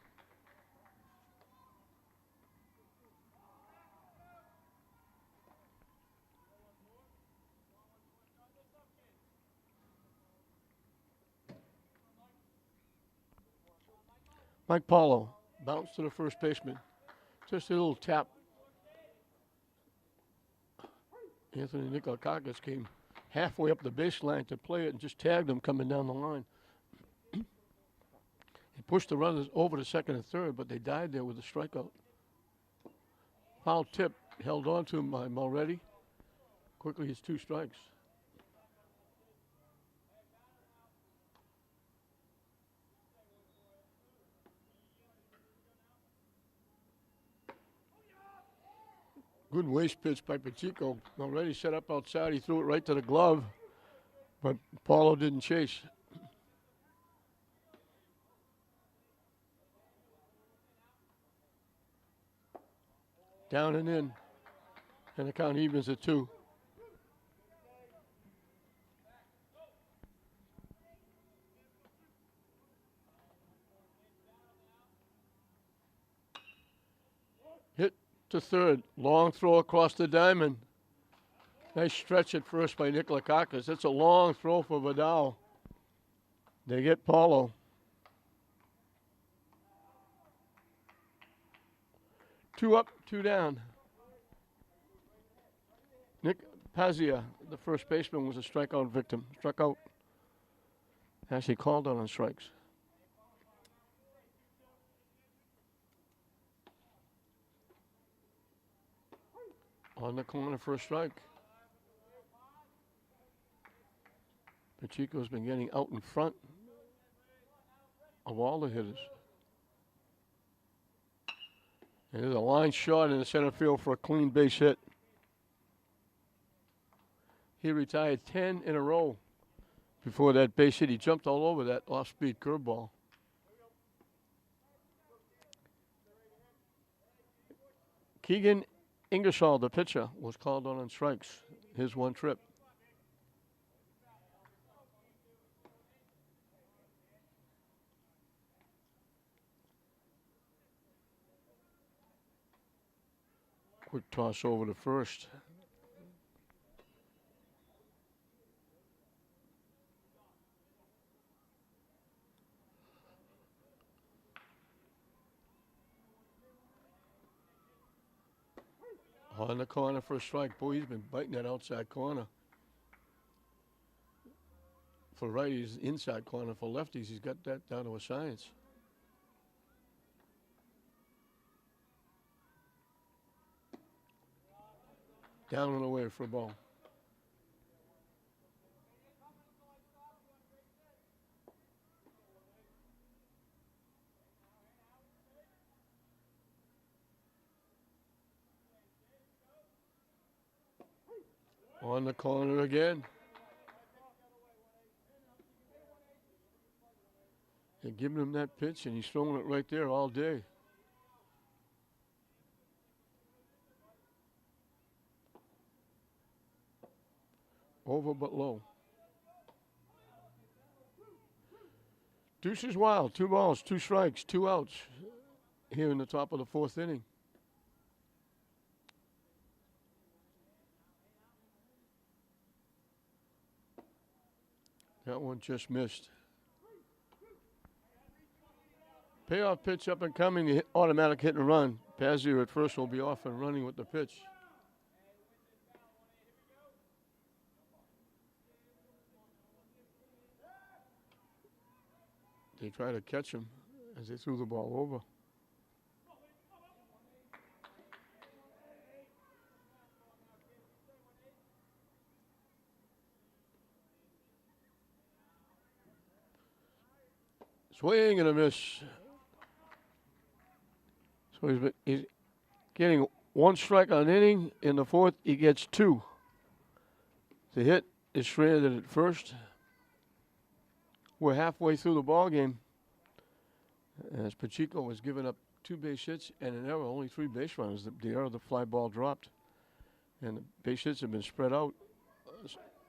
Mike Paulo bounced to the first baseman. Just a little tap. Anthony Nikolakakis came halfway up the baseline to play it and just tagged him coming down the line. He pushed the runners over to second and third, but they died there with a strikeout. Foul tip held on to him by Mulready. Quickly, it's 2 strikes. Good waste pitch by Pacheco. Already set up outside. He threw it right to the glove, but Paulo didn't chase. Down and in. And the count evens at 2. Hit to third. Long throw across the diamond. Nice stretch at first by Nikolakakis. That's a long throw for Vidal. They get Paulo. Two up, 2 down. Nick Pazia, the first baseman, was a strikeout victim. Struck out. Actually called on strikes. On the corner for a strike. Pacheco's been getting out in front of all the hitters. And there's a line shot in the center field for a clean base hit. He retired 10 in a row before that base hit. He jumped all over that off-speed curveball. Keegan Ingersoll, the pitcher, was called on strikes. His 1 trip. Quick toss over to first. On the corner for a strike. Boy, he's been biting that outside corner. For righties, inside corner. For lefties, he's got that down to a science. Down and away for a ball. On the corner again. They're giving him that pitch, and he's throwing it right there all day. Over but low. Deuce is wild. 2 balls, 2 strikes, 2 outs here in the top of the 4th inning. That one just missed. Payoff pitch up and coming. The automatic hit and run. Pazio at first will be off and running with the pitch. They try to catch him as they threw the ball over. Swing and a miss. So he's getting 1 strike on an inning. In the 4th, he gets 2. The hit is stranded at first. We're halfway through the ball game, as Pacheco was giving up 2 base hits and an error, only 3 base runners. The error, the fly ball dropped, and the base hits have been spread out.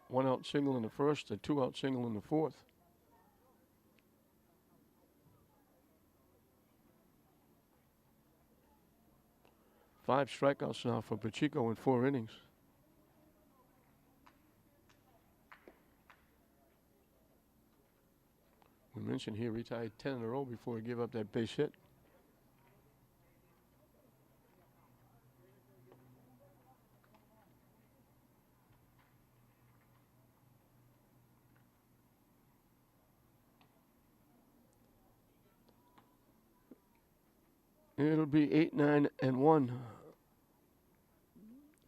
1 out single in the 1st, a 2 out single in the 4th. Five strikeouts now for Pacheco in 4 innings. We mentioned he retired 10 in a row before he gave up that base hit. It'll be 8-9-1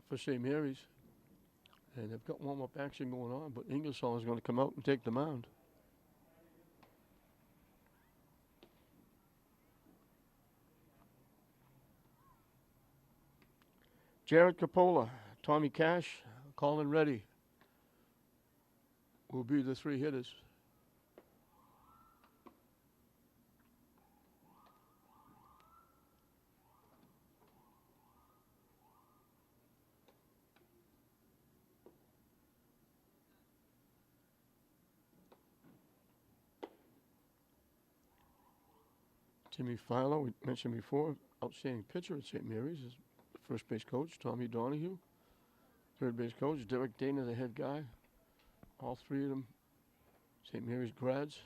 for St. Mary's. And they've got warm-up action going on, but Ingersoll is going to come out and take the mound. Jared Capola, Tommy Cash, Colin Reddy will be the 3 hitters. Timmy Filo, we mentioned before, outstanding pitcher at St. Mary's. First base coach, Tommy Donahue. Third base coach, Derek Dana, the head guy. All 3 of them, St. Mary's grads.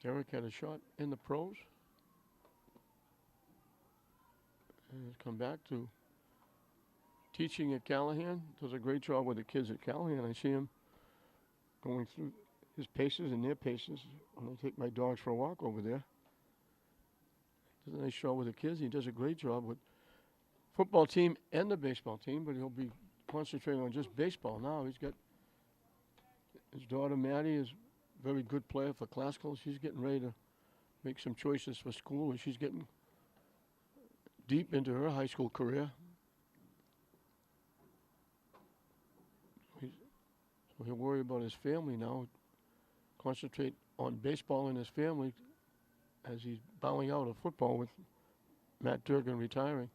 Derek had a shot in the pros. And has come back to teaching at Callahan. Does a great job with the kids at Callahan. I see him going through his paces and their paces when I take my dogs for a walk over there. Does a nice job with the kids. He does a great job with football team and the baseball team, but he'll be concentrating on just baseball now. He's got his daughter Maddie is a very good player for classical. She's getting ready to make some choices for school, and she's getting deep into her high school career. So he'll worry about his family now, concentrate on baseball and his family as he's bowing out of football with Matt Durgan retiring.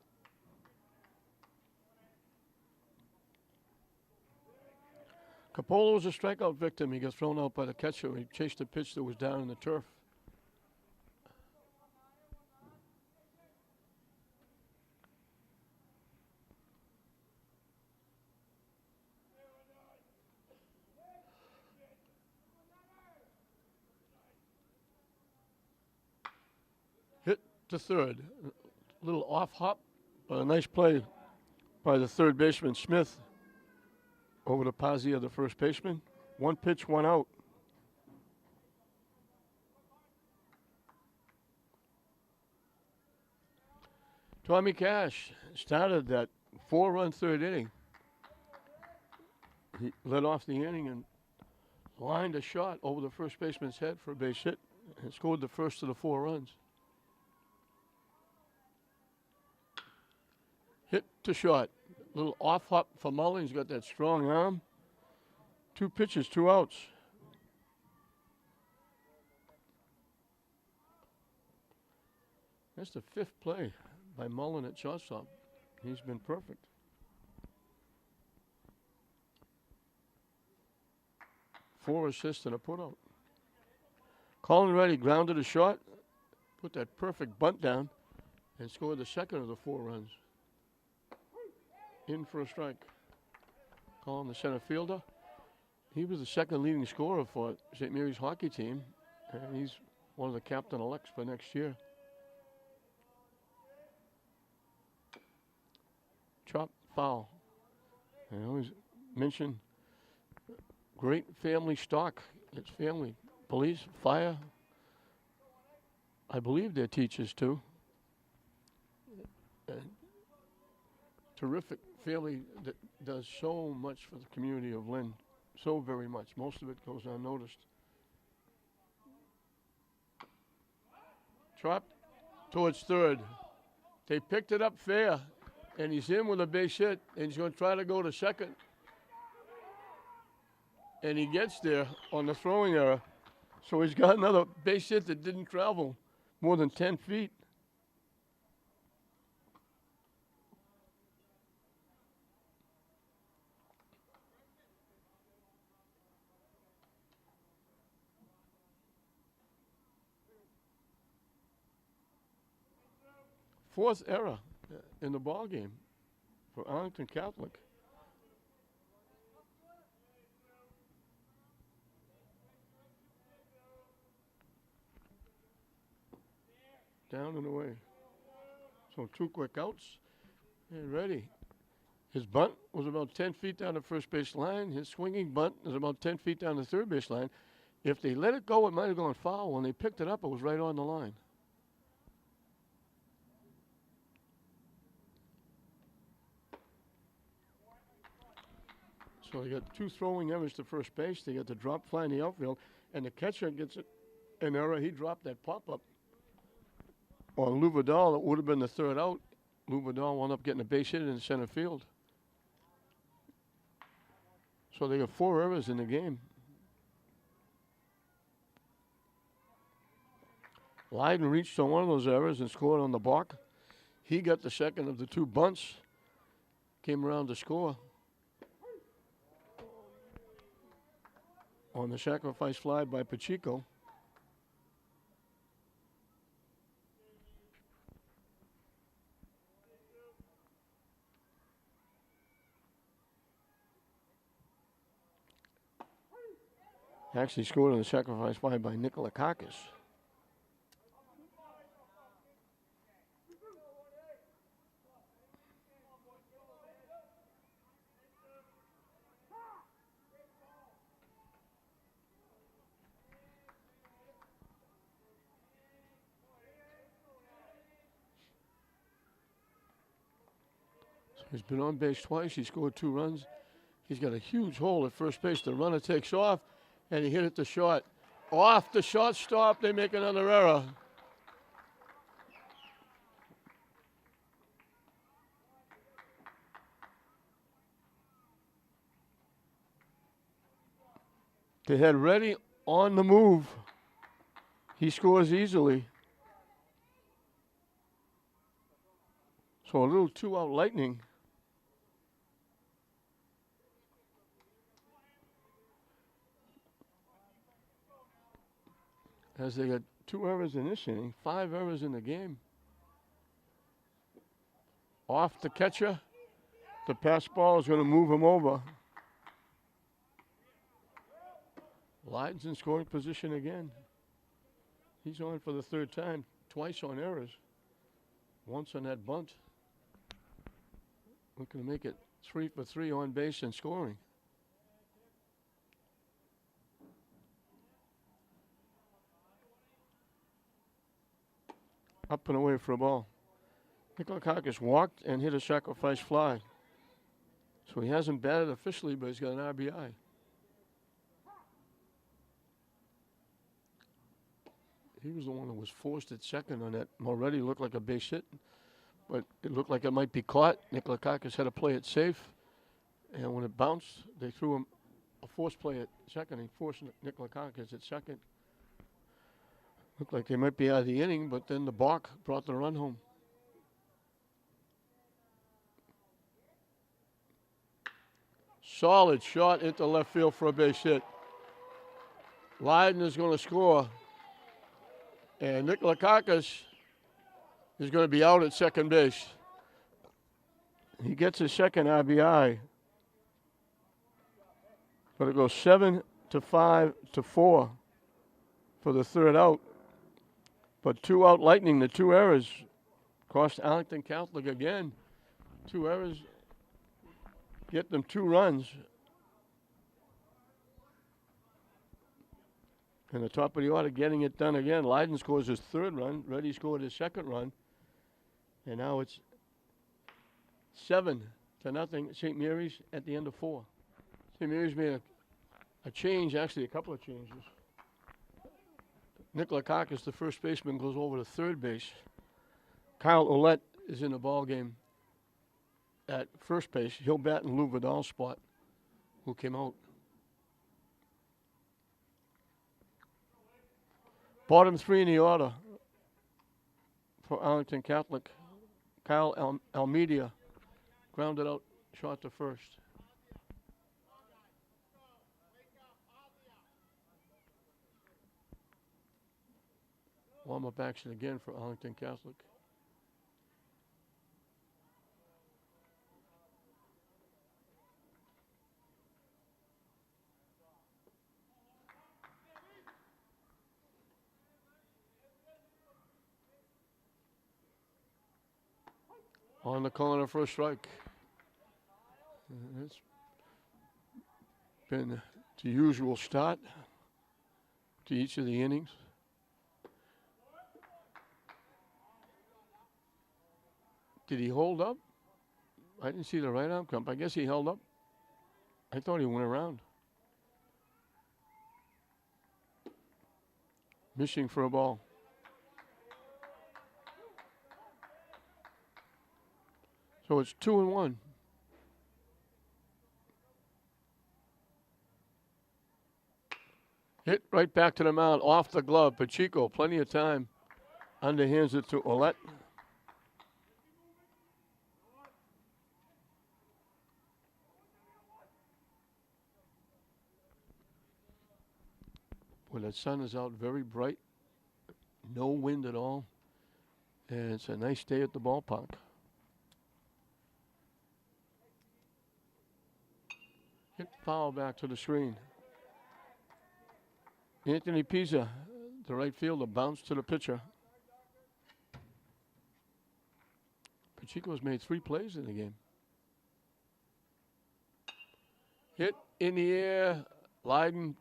Capola was a strikeout victim. He got thrown out by the catcher. He chased a pitch that was down in the turf. Hit to third. A little off hop, but a nice play by the third baseman, Smith, over to Pazia, the first baseman. 1 pitch, 1 out. Tommy Cash started that 4-run 3rd inning. He led off the inning and lined a shot over the first baseman's head for a base hit and scored the first of the 4 runs. Hit to short. Little off hop for Mullen. He's got that strong arm. 2 pitches, 2 outs. That's the 5th play by Mullen at shortstop. He's been perfect. Four assists and a putout. Colin Reddy grounded a shot, put that perfect bunt down, and scored the second of the 4 runs. In for a strike. Colin, the center fielder. He was the second leading scorer for St. Mary's hockey team, and he's one of the captain-elects for next year. Chop, foul. I always mention great family stock. It's family. Police, fire. I believe they're teachers too. And terrific family that does so much for the community of Lynn. So very much. Most of it goes unnoticed. Chop towards third. They picked it up fair, and he's in with a base hit, and he's going to try to go to second. And he gets there on the throwing error. So he's got another base hit that didn't travel more than 10 feet. Fourth error in the ball game for Arlington Catholic. Down and away. So 2 quick outs. And ready. His bunt was about 10 feet down the first base line. His swinging bunt is about 10 feet down the third base line. If they let it go, it might have gone foul. When they picked it up, it was right on the line. So they got 2 throwing errors to first base. They got the drop fly in the outfield, and the catcher gets an error. He dropped that pop-up on Lou Vidal. It would have been the 3rd out. Lou Vidal wound up getting a base hit in the center field. So they got 4 errors in the game. Leiden reached on one of those errors and scored on the balk. He got the second of the 2 bunts. Came around to score on the sacrifice fly by Pacheco. Actually scored on the sacrifice fly by Nikola Kakis. He's been on base twice. He scored 2 runs. He's got a huge hole at first base. The runner takes off, and he hit it to short. Off the shortstop, they make another error. They had Reddy on the move. He scores easily. So a little 2-out lightning. As they got 2 errors in this inning, 5 errors in the game. Off the catcher. The pass ball is going to move him over. Leiden's in scoring position again. He's on for the 3rd time, twice on errors. Once on that bunt. Looking to make it 3 for 3 on base and scoring. Up and away for a ball. Nikola Kakis walked and hit a sacrifice fly. So he hasn't batted officially, but he's got an RBI. He was the one that was forced at second on that. Moretti looked like a base hit. but it looked like it might be caught. Nikolakakis had to play it safe, and when it bounced, they threw him a forced play at second. He forced Nikolakakis at second. Looked like they might be out of the inning, but then the balk brought the run home. Solid shot into left field for a base hit. Leiden is going to score, and Nikolakakis is going to be out at second base. He gets his second RBI, but it goes 7-5-4 for the third out. But 2 out Lightning, the 2 errors cost Arlington Catholic again. 2 errors get them 2 runs. And the top of the order getting it done again. Leiden scores his 3rd run. Reddy scored his 2nd run. And now it's 7-0. St. Mary's at the end of 4. St. Mary's made a change, actually a couple of changes. Nikolakakis, the first baseman, goes over to third base. Kyle Ouellette is in the ball game at first base. He'll bat in Lou Vidal's spot, who came out. Bottom 3 in the order for Arlington Catholic. Kyle Almeida grounded out shot to first. Warm-up action again for Arlington Catholic. On the corner for a strike. It's been the usual start to each of the innings. Did he hold up? I didn't see the right arm come. I guess he held up. I thought he went around. Missing for a ball. So it's 2-1. Hit right back to the mound, off the glove. Pacheco, plenty of time. Underhands it to Ouellette. Well, the sun is out very bright. No wind at all. And it's a nice day at the ballpark. Hit foul back to the screen. Anthony Pizza, the right fielder, bounced to the pitcher. Pacheco's made 3 plays in the game. Hit in the air. Leiden,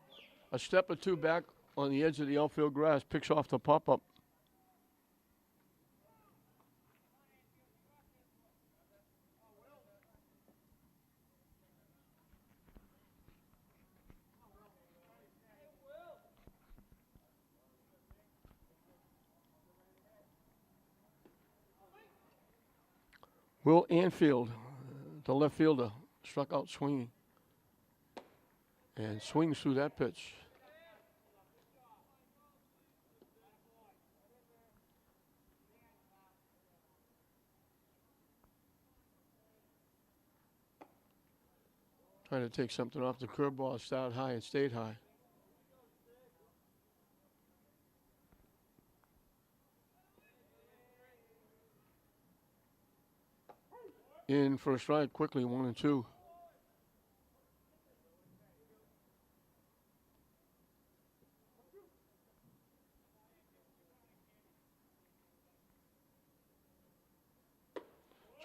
a step or 2 back on the edge of the outfield grass, picks off the pop-up. Will Anfield, the left fielder, struck out swinging. And swings through that pitch. Trying to take something off the curveball, started high and stayed high. In for a strike quickly, 1-2.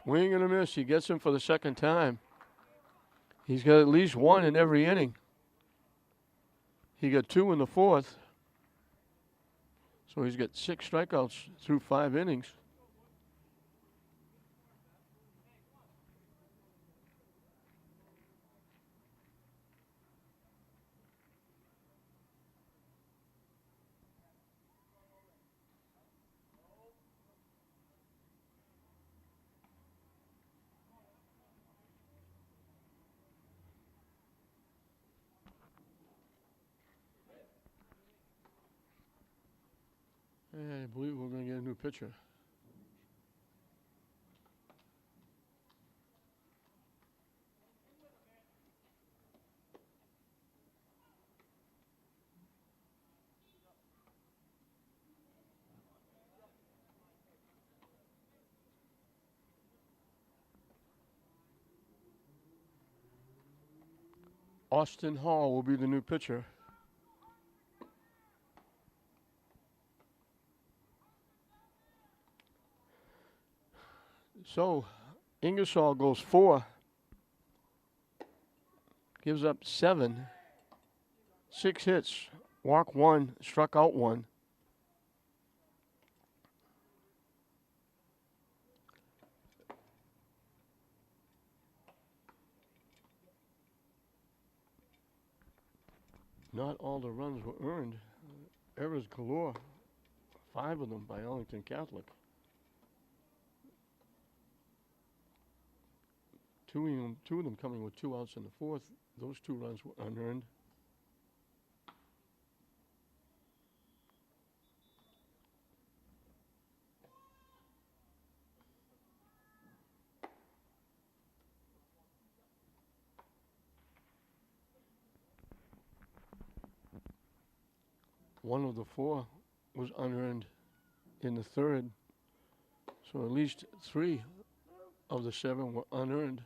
Swing and a miss. He gets him for the 2nd time. He's got at least 1 in every inning. He got 2 in the 4th. So he's got 6 strikeouts through 5 innings. And I believe we're going to get a new pitcher. Austin Hall will be the new pitcher. So, Ingersoll goes 4, gives up 7, 6 hits, walked 1, struck out 1. Not all the runs were earned. Errors galore, 5 of them by Arlington Catholic. Two of them coming with 2 outs in the 4th. Those 2 runs were unearned. One of the 4 was unearned in the 3rd. So at least 3 of the 7 were unearned.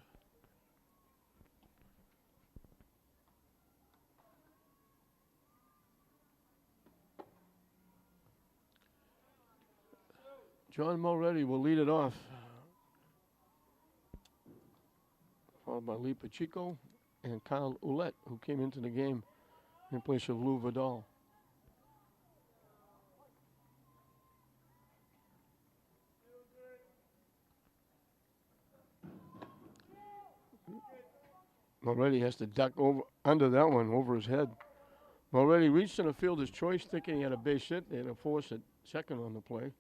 John Mulready will lead it off, followed by Lee Pacheco and Kyle Ouellette, who came into the game in place of Lou Vidal. Mulready has to duck under that one, over his head. Mulready reached in the fielder's choice, thinking he had a base hit. They had a force at second on the play.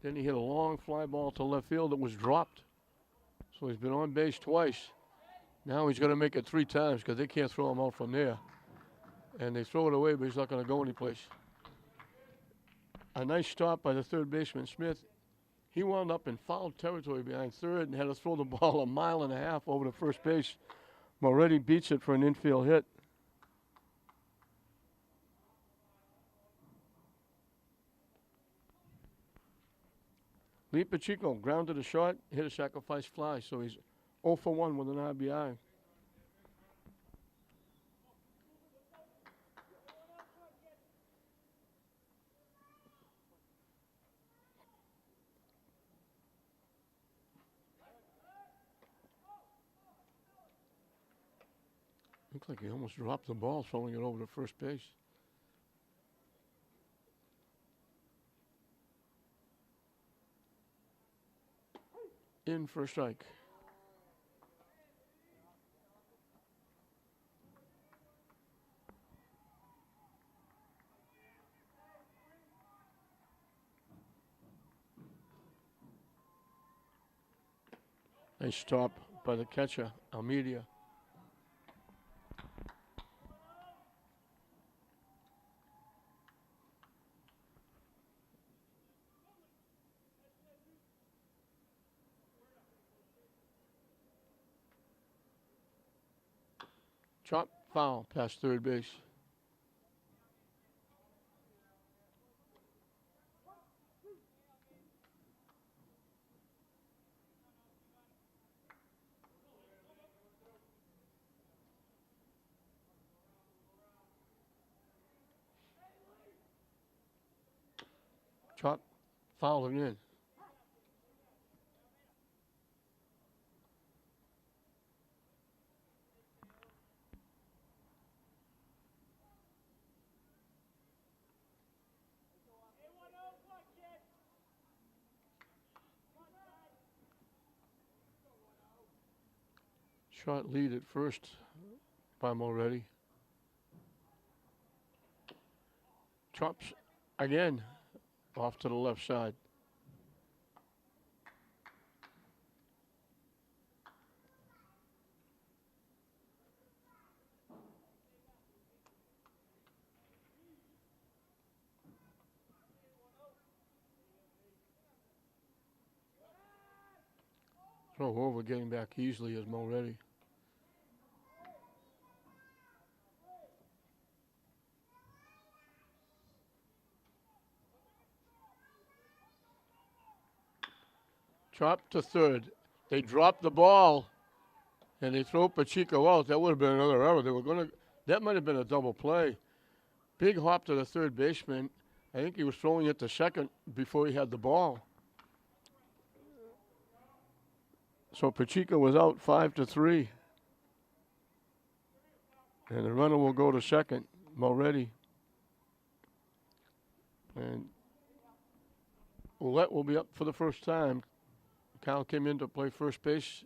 Then he hit a long fly ball to left field that was dropped. So he's been on base twice. Now he's going to make it 3 times because they can't throw him out from there. And they throw it away, but he's not going to go anyplace. A nice stop by the third baseman, Smith. He wound up in foul territory behind third and had to throw the ball 1.5 miles over to first base. Mulready beats it for an infield hit. Lee Pacheco grounded a shot, hit a sacrifice fly, so he's 0 for 1 with an RBI. Looks like he almost dropped the ball, throwing it over to first base. In for a strike. Nice stop by the catcher, Almeida. Chop, foul, past third base. Chop, foul again. Short lead at first by Mulready. Chops again off to the left side. Throw over, getting back easily is Mulready. Chop to third. They drop the ball, and they throw Pacheco out. That would have been another error. They were going to. That might have been a double play. Big hop to the third baseman. I think he was throwing it to second before he had the ball. So Pacheco was out 5-3. And the runner will go to second, Mulready. And Ouellette will be up for the first time. Cal came in to play first base.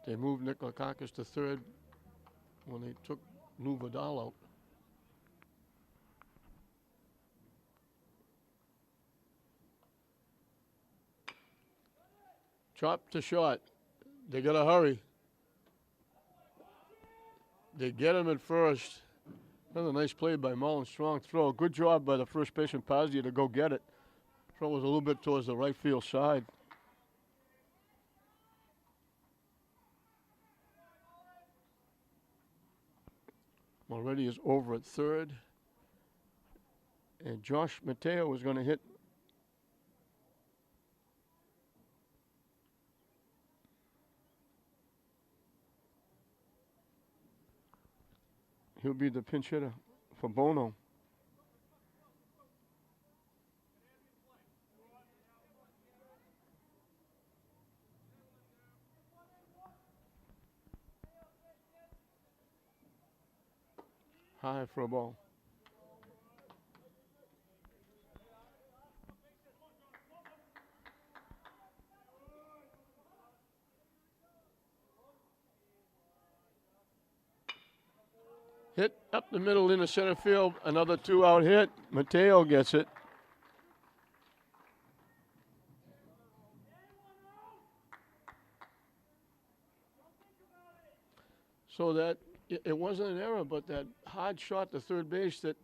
They moved Nick Lakakis to third when they took Lou Vidal out. Chop to short. They got to hurry. They get him at first. Another nice play by Mullen. Strong throw. Good job by the first baseman Pazia to go get it. Throw was a little bit towards the right field side. Mulready is over at third. And Josh Mateo is going to hit. He'll be the pinch hitter for Bono. High for a ball. Hit up the middle into center field. Another 2-out hit. Mateo gets it. So that it wasn't an error, but that hard shot to third base that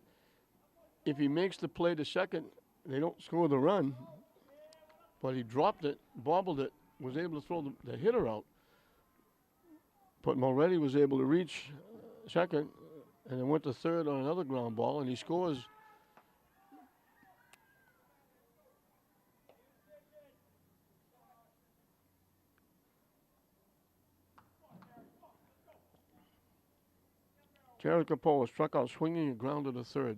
if he makes the play to second, they don't score the run. But he dropped it, bobbled it, was able to throw the hitter out. But Mulready was able to reach second and then went to third on another ground ball, and he scores. Jared Capola struck out swinging and grounded to third.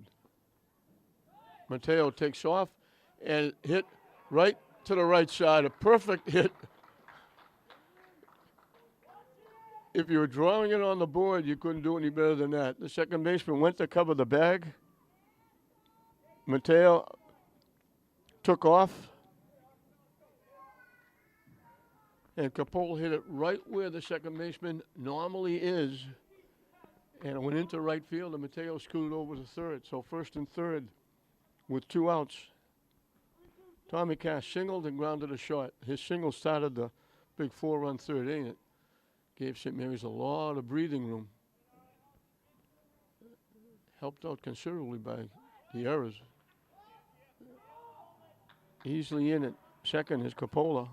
Mateo takes off and hit right to the right side. A perfect hit. If you were drawing it on the board, you couldn't do any better than that. The second baseman went to cover the bag. Mateo took off. And Capola hit it right where the second baseman normally is. And it went into right field, and Mateo scooted over to third. So first and third with 2 outs. Tommy Cash singled and grounded a short. His single started the big 4-run third inning. Gave St. Mary's a lot of breathing room. Helped out considerably by the errors. Easily in at second is Capola.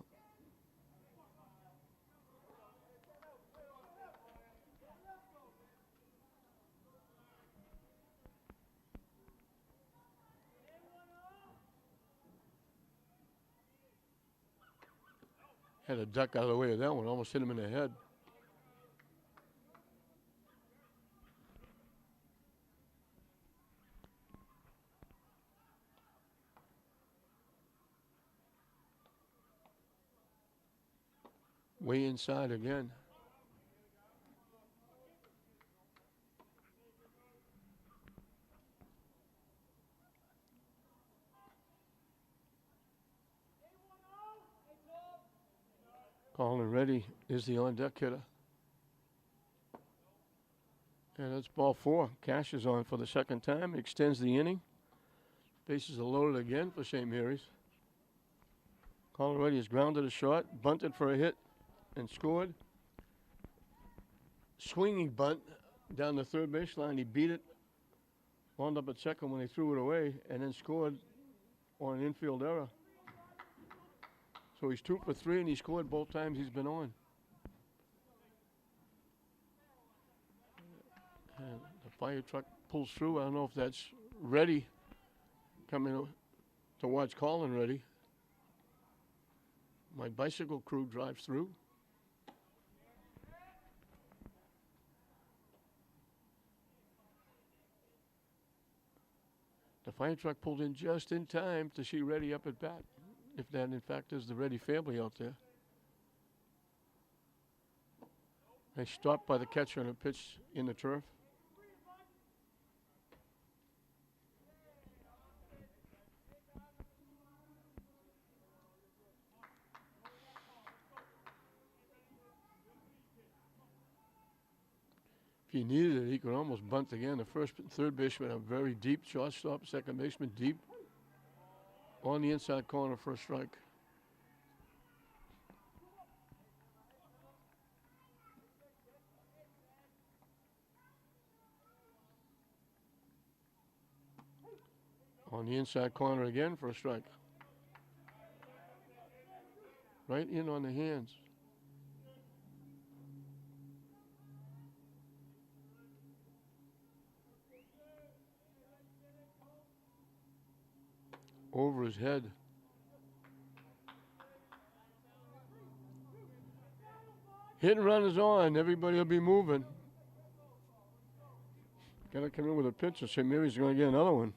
Had a duck out of the way of that one. Almost hit him in the head. Way inside again. Colin Reddy is the on-deck hitter. And that's ball 4. Cash is on for the second time. Extends the inning. Bases are loaded again for St. Mary's. Colin Reddy has grounded a shot, bunted for a hit, and scored. Swinging bunt down the third baseline. He beat it. Wound up at second when they threw it away, and then scored on an infield error. So he's 2 for 3, and he scored both times he's been on. And the fire truck pulls through. I don't know if that's Ready coming to watch Colin Ready. My bicycle crew drives through. The fire truck pulled in just in time to see Ready up at bat, if that in fact is the Ready family out there. They stopped by the catcher on a pitch in the turf. If he needed it, he could almost bunt again. The first and third baseman are very deep. Shortstop, second baseman deep. On the inside corner for a strike. On the inside corner again for a strike. Right in on the hands. Over his head. Hit and run is on. Everybody will be moving. Got to come in with a pitch and say Mary's going to get another one.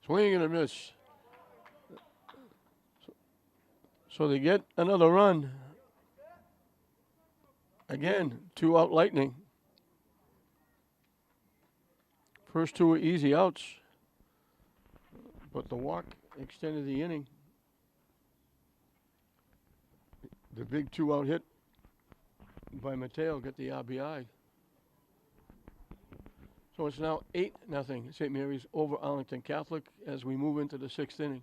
Swing and a miss. So they get another run. Again, 2 out Lightning. First 2 were easy outs, but the walk extended the inning. The big 2-out hit by Mateo got the RBI. So it's now 8-0 St. Mary's over Arlington Catholic as we move into the 6th inning.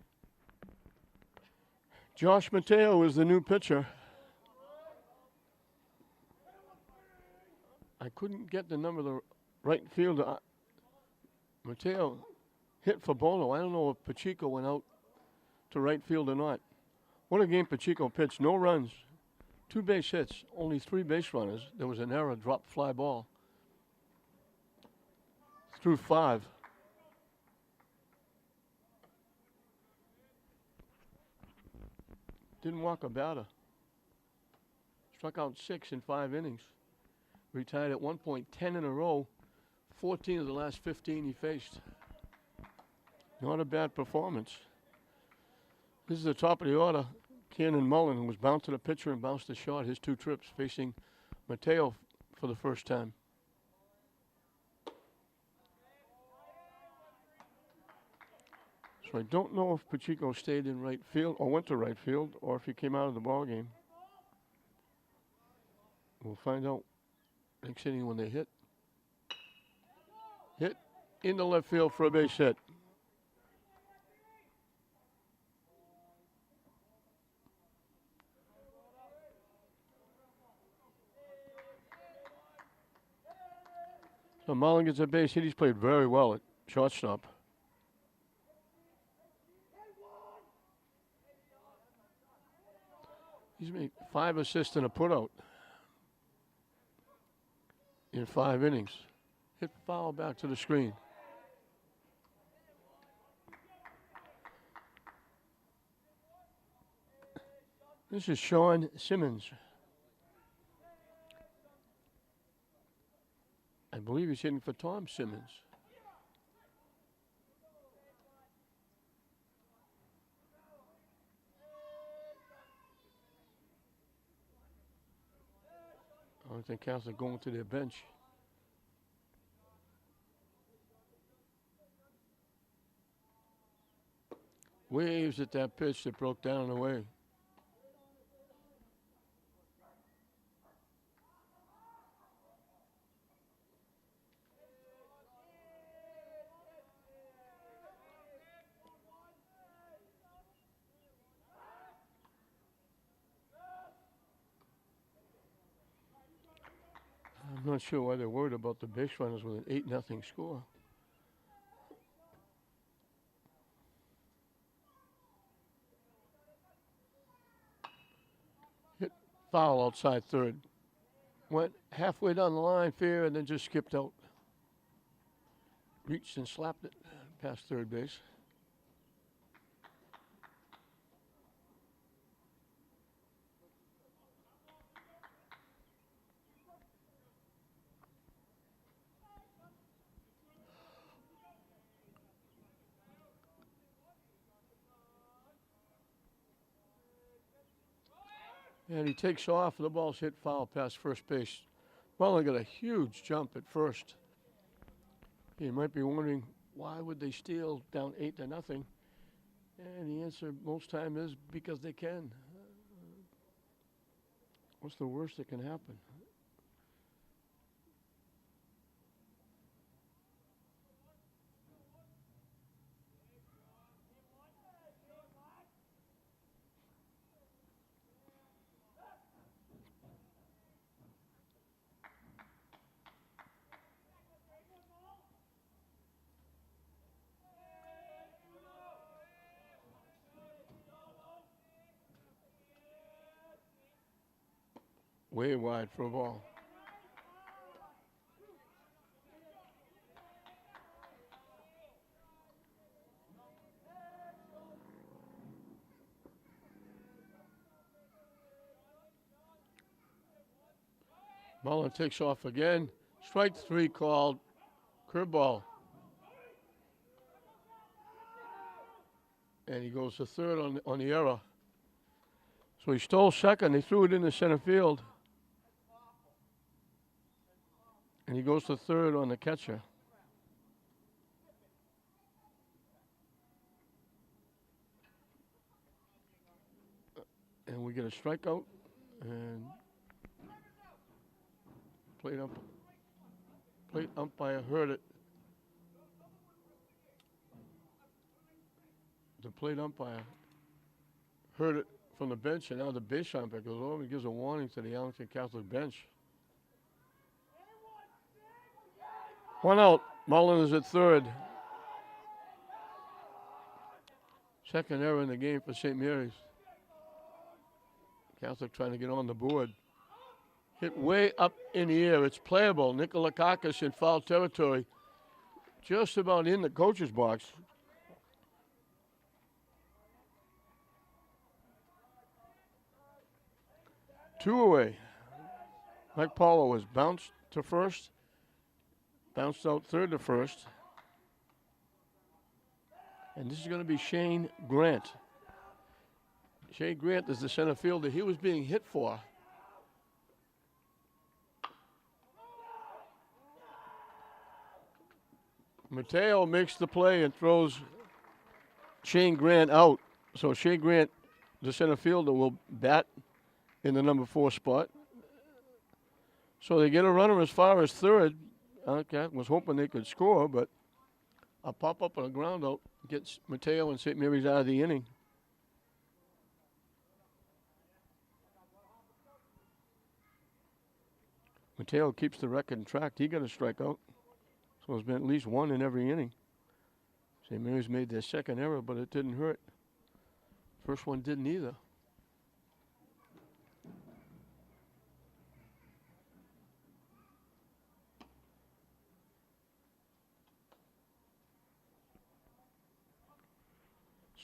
Josh Mateo is the new pitcher. I couldn't get the number of the right fielder. Mateo hit for Bono. I don't know if Pacheco went out to right field or not. What a game Pacheco pitched. No runs, 2 base hits, only 3 base runners. There was an error, dropped fly ball. Threw 5. Didn't walk a batter. Struck out 6 in 5 innings. Retired at one point 10 in a row. 14 of the last 15 he faced. Not a bad performance. This is the top of the order. Cannon Mullen was bounced to the pitcher and bounced the shot his 2 trips, facing Mateo for the first time. So I don't know if Pacheco stayed in right field or went to right field or if he came out of the ball game. We'll find out next inning when they hit. Hit in the left field for a base hit. So Mullen gets a base hit. He's played very well at shortstop. He's made 5 assists and a putout in 5 innings. Hit foul back to the screen. This is Sean Simmons. I believe he's hitting for Tom Simmons. Arlington Catholic going to their bench. Waves at that pitch that broke down and away. I'm not sure why they're worried about the base runners with an 8-0 score. foul outside third. Went halfway down the line, fair, and then just skipped out. Reached and slapped it past third base. And he takes off, and the ball's hit foul past first base. Well, they got a huge jump at first. You might be wondering, why would they steal down 8-0? And the answer most time is because they can. What's the worst that can happen? Way wide for a ball. Mullen takes off again. Strike 3 called. Curveball. And he goes to third on the error. So he stole second. They threw it into center field. And he goes to third on the catcher. And we get a strikeout. And plate umpire heard it. The plate umpire heard it from the bench, and now the base umpire goes over and gives a warning to the Arlington Catholic bench. 1 out. Mullen is at third. Second error in the game for St. Mary's. Catholic trying to get on the board. Hit way up in the air. It's playable. Nikolakakis in foul territory. Just about in the coach's box. Two away. Mike Paulo was bounced to first. Bounced out third to first. And this is going to be Shane Grant. Shane Grant is the center fielder he was being hit for. Mateo makes the play and throws Shane Grant out. So Shane Grant, the center fielder, will bat in the number 4 spot. So they get a runner as far as third. Okay, was hoping they could score, but a pop-up on a ground out gets Mateo and St. Mary's out of the inning. Mateo keeps the record in track. He got a strikeout. So there's been at least one in every inning. St. Mary's made their second error, but it didn't hurt. First one didn't either.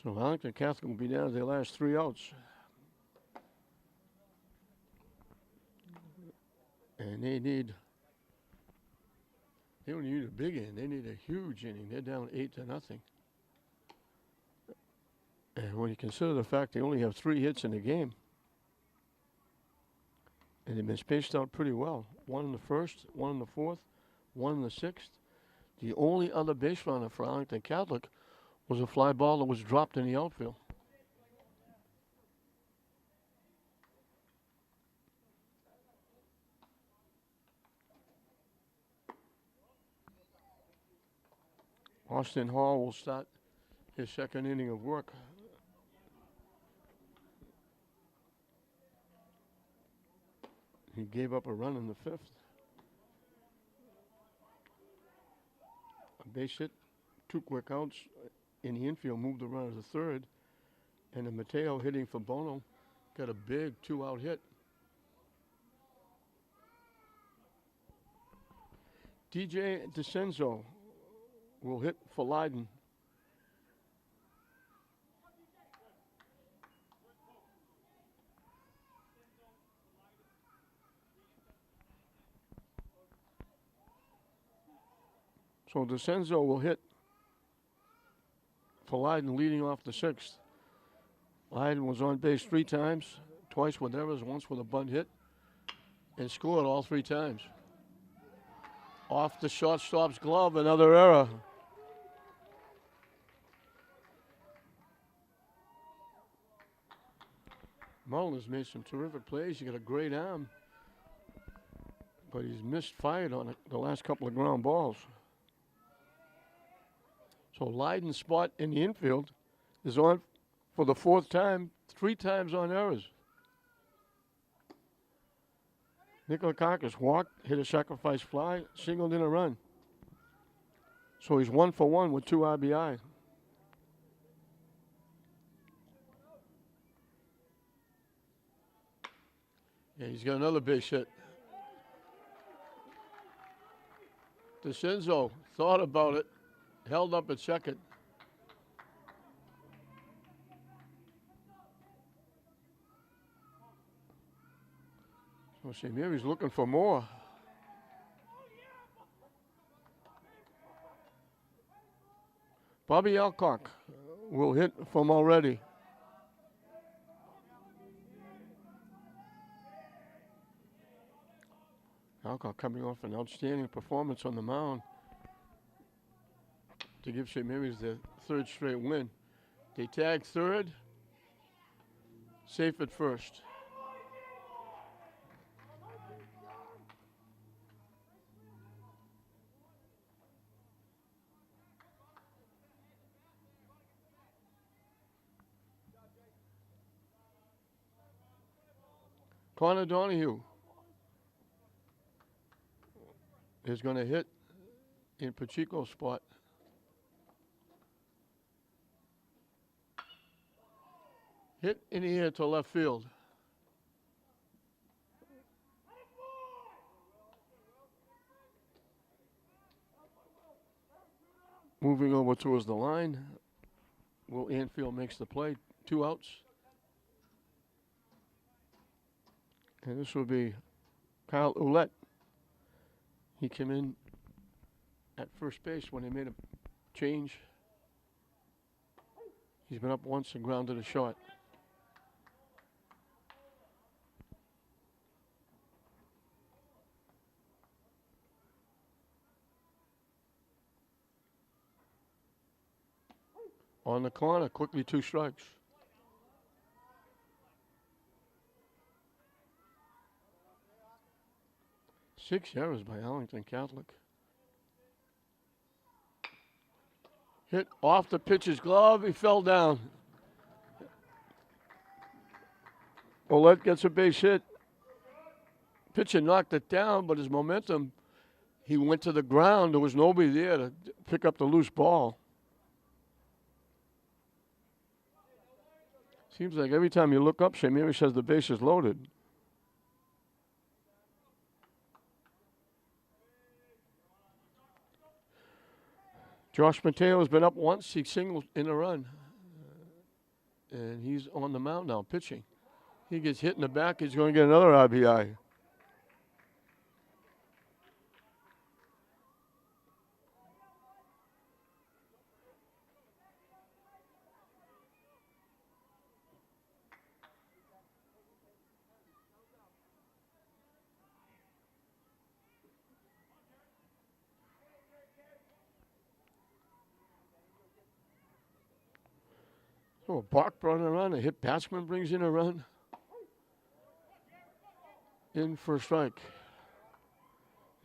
So Arlington Catholic will be down to their last 3 outs. And they don't need a big inning. They need a huge inning. They're down 8-0. And when you consider the fact they only have 3 hits in the game, and they've been spaced out pretty well. 1 in the first, 1 in the fourth, 1 in the sixth. The only other base runner for Arlington Catholic was a fly ball that was dropped in the outfield. Austin Hall will start his second inning of work. He gave up a run in the 5th. A base hit, 2 quick outs in the infield, moved the runner to third. And then Mateo hitting for Bono got a big 2-out hit. DJ DeCenzo will hit for Leiden. So DeCenzo will hit for Leiden, leading off the sixth. Leiden was on base 3 times, twice with errors, once with a bunt hit, and scored all 3 times. Off the shortstop's glove, another error. Mullins made some terrific plays. He got a great arm, but he's misfired on it, the last couple of ground balls. So Leiden's spot in the infield is on for the 4th time, 3 times on errors. Nikolakakis walked, hit a sacrifice fly, singled in a run. So he's 1 for 1 with 2 RBI. Yeah, he's got another base hit. DeCenzo thought about it, held up at second. So St. Mary's looking for more. Bobby Alcock will hit from already. Alcock coming off an outstanding performance on the mound to give St. Mary's their 3rd straight win. They tag third, safe at first. Connor Donahue is going to hit in Pacheco's spot. Hit in the air to left field. Moving over towards the line. Will Anfield makes the play. 2 outs. And this will be Kyle Ouellette. He came in at first base when they made a change. He's been up once and grounded a short. On the corner, quickly 2 strikes. Six errors by Arlington Catholic. Hit off the pitcher's glove. He fell down. Ouellette gets a base hit. Pitcher knocked it down, but his momentum, he went to the ground. There was nobody there to pick up the loose ball. Seems like every time you look up, St. Mary's says the base is loaded. Josh Mateo's been up once. He singled in a run. And he's on the mound now, pitching. He gets hit in the back. He's going to get another RBI. Oh, Bach brought in a run. A hit batsman brings in a run. In for a strike.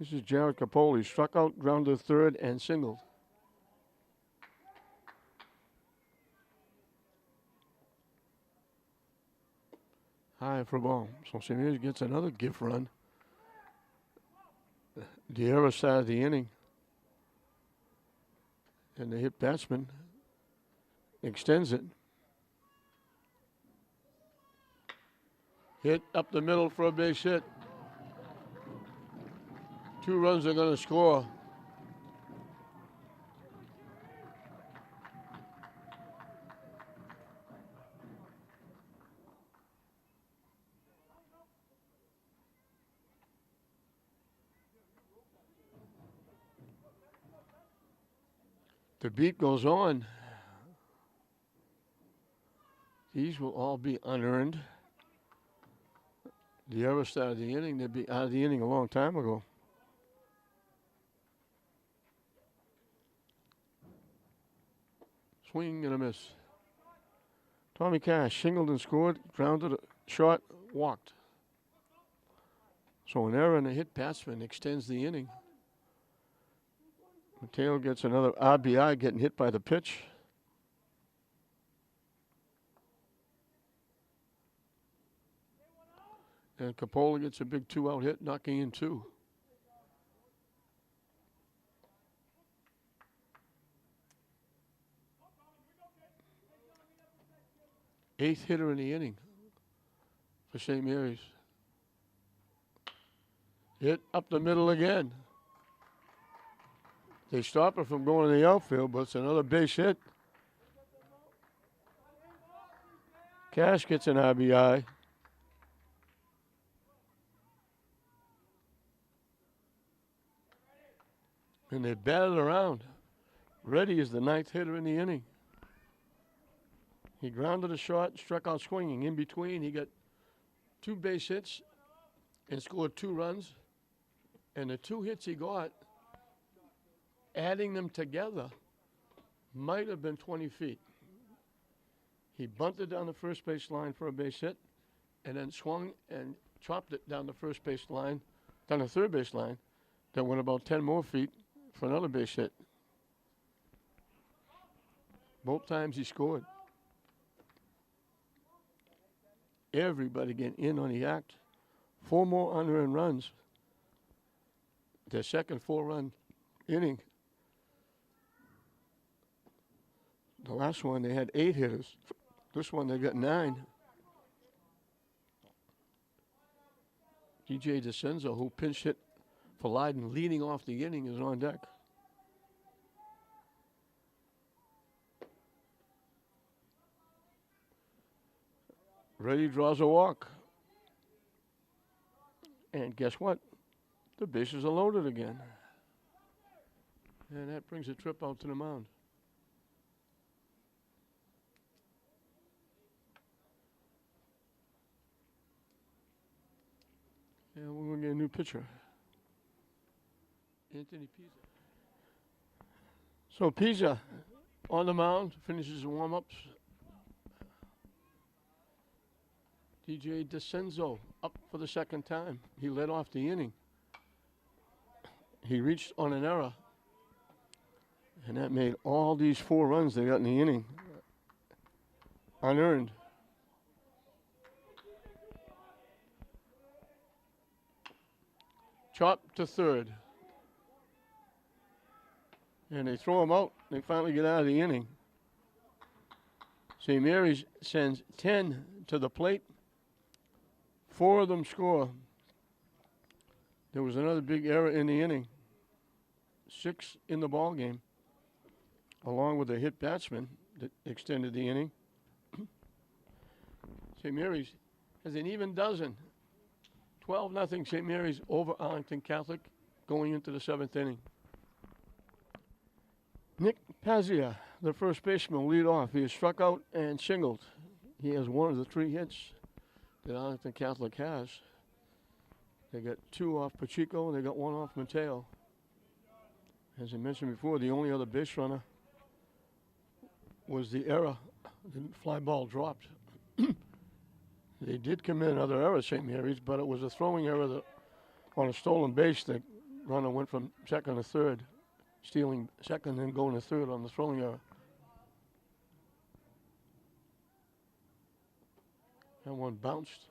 This is Jared Capoli. Struck out, grounded third, and singled. High for a ball. So St. Mary's gets another gift run. The other side of the inning. And the hit batsman extends it. Hit up the middle for a base hit. 2 runs are going to score. The beat goes on. These will all be unearned. The error started the inning. They'd be out of the inning a long time ago. Swing and a miss. Tommy Cash singled and scored, grounded a short, walked. So an error and a hit batsman extends the inning. Mateo gets another RBI, getting hit by the pitch. And Coppola gets a big 2-out hit, knocking in 2. Eighth hitter in the inning for St. Mary's. Hit up the middle again. They stop it from going to the outfield, but it's another base hit. Cash gets an RBI. And they batted around. Reddy is the 9th hitter in the inning. He grounded a shot, struck out swinging. In between, he got 2 base hits and scored 2 runs. And the 2 hits he got, adding them together, might have been 20 feet. He bunted down the first base line for a base hit, and then swung and chopped it down the first base line, down the third base line, that went about 10 more feet for another base hit. Both times he scored. Everybody getting in on the act. 4 more unearned runs. Their second 4-run inning. The last one, they had 8 hitters. This one, they got 9. DJ DeCenzo, who pinch hit for Leiden, leading off the inning, is on deck. Reddy draws a walk. And guess what? The bases are loaded again. And that brings a trip out to the mound. And we're going to get a new pitcher. Anthony Pizza. So Pizza on the mound, finishes the warm-ups. DJ DeCenzo up for the second time. He led off the inning. He reached on an error. And that made all these 4 runs they got in the inning unearned. Chop to third. And they throw him out. They finally get out of the inning. St. Mary's sends 10 to the plate. 4 of them score. There was another big error in the inning. 6 in the ball game, along with a hit batsman that extended the inning. St. Mary's has an even dozen. 12-0 St. Mary's over Arlington Catholic going into the 7th inning. Nick Pazia, the first baseman, will lead off. He is struck out and singled. He has one of the 3 hits that Arlington Catholic has. They got 2 off Pacheco and they got 1 off Mateo. As I mentioned before, the only other base runner was the error. The fly ball dropped. They did commit another error, St. Mary's, but it was a throwing error that on a stolen base. The runner went from second to third, stealing second and going to third on the throwing error. That one bounced.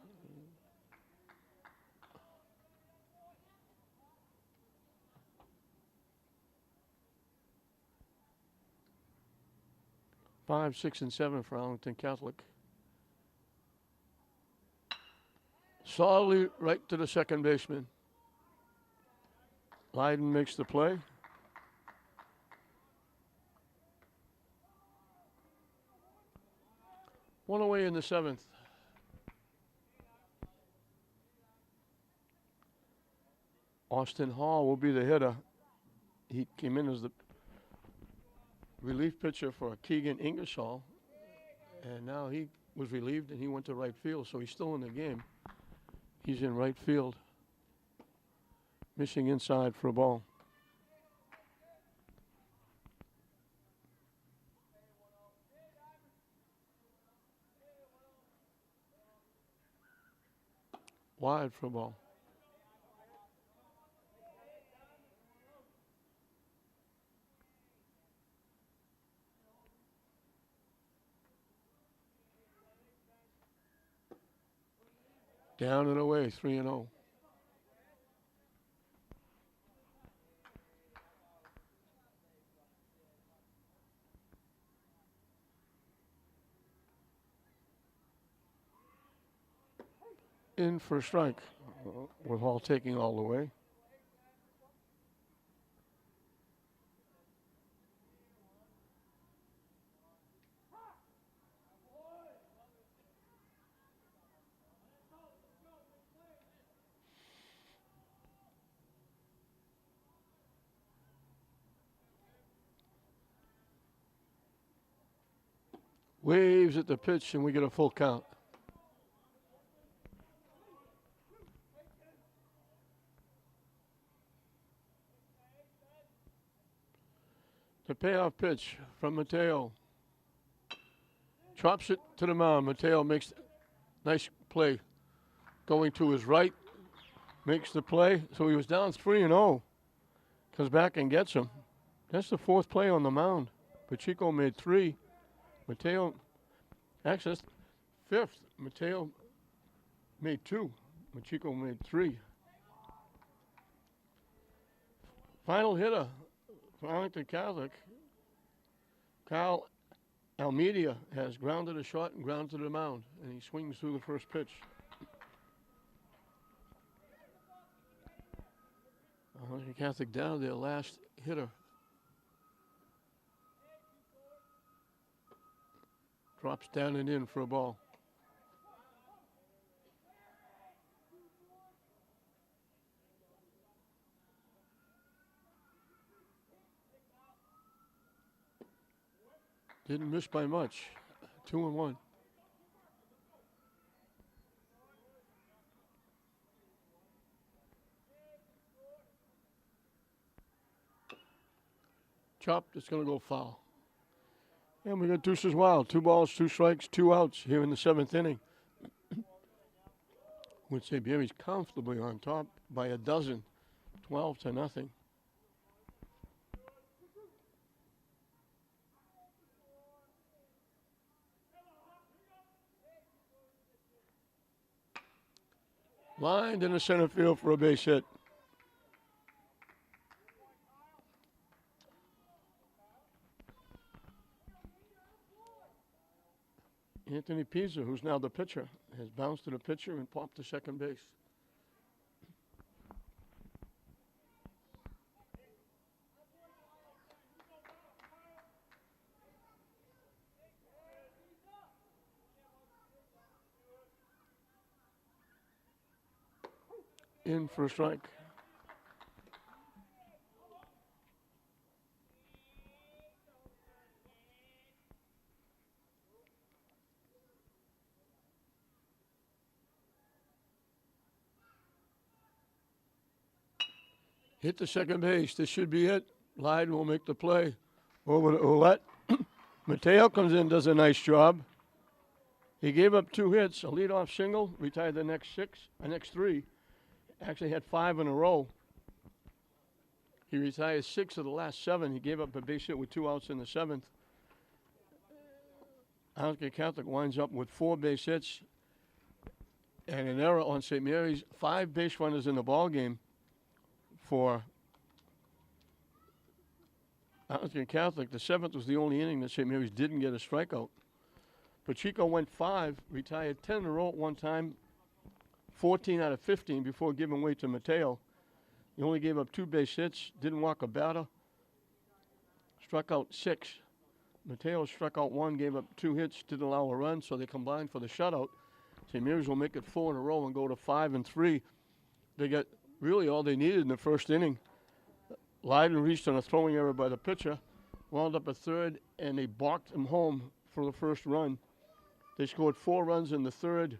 Five, 6, and 7 for Arlington Catholic. Solidly right to the second baseman. Leiden makes the play. One away in the 7th. Austin Hall will be the hitter. He came in as the relief pitcher for Keegan Ingersoll, and now he was relieved and he went to right field, so he's still in the game. He's in right field, missing inside for a ball. Wide for a ball. Down and away, 3-0. In for a strike, with Hall taking all the way. Waves at the pitch, and we get a full count. The payoff pitch from Mateo. Drops it to the mound. Mateo makes a nice play. Going to his right, makes the play. So he was down 3-0. Comes back and gets him. That's the fourth play on the mound. Pacheco made 3. Mateo, actually that's fifth. Mateo made 2. Pacheco made 3. Final hitter for Arlington Catholic. Kyle Almeida has grounded a shot and grounded to the mound, and he swings through the first pitch. Arlington Catholic down their last hitter. Drops down and in for a ball. Didn't miss by much. 2-1. Chopped, it's going to go foul. And we got deuces wild. 2 balls, 2 strikes, 2 outs here in the 7th inning. Would say Berry's comfortably on top by a dozen, 12-0. Lined in the center field for a base hit. Anthony Pizza, who's now the pitcher, has bounced to the pitcher and popped to second base. In for a strike. Hit the second base. This should be it. Lydon will make the play. Over to Ouellette. Mateo comes in, does a nice job. He gave up 2 hits, a leadoff single, retired the next 3. Actually had 5 in a row. He retired 6 of the last 7. He gave up a base hit with 2 outs in the 7th. Arlington Catholic winds up with 4 base hits and an error on St. Mary's. 5 base runners in the ball game for Arlington Catholic. The 7th was the only inning that St. Mary's didn't get a strikeout. Pacheco went 5, retired 10 in a row at one time, 14 out of 15 before giving way to Mateo. He only gave up 2 base hits, didn't walk a batter, struck out 6. Mateo struck out 1, gave up 2 hits, didn't allow a run, so they combined for the shutout. St. Mary's will make it 4 in a row and go to 5-3. They got really all they needed in the first inning. Lydon reached on a throwing error by the pitcher. wound up a third, and they balked them home for the first run. They scored 4 runs in the third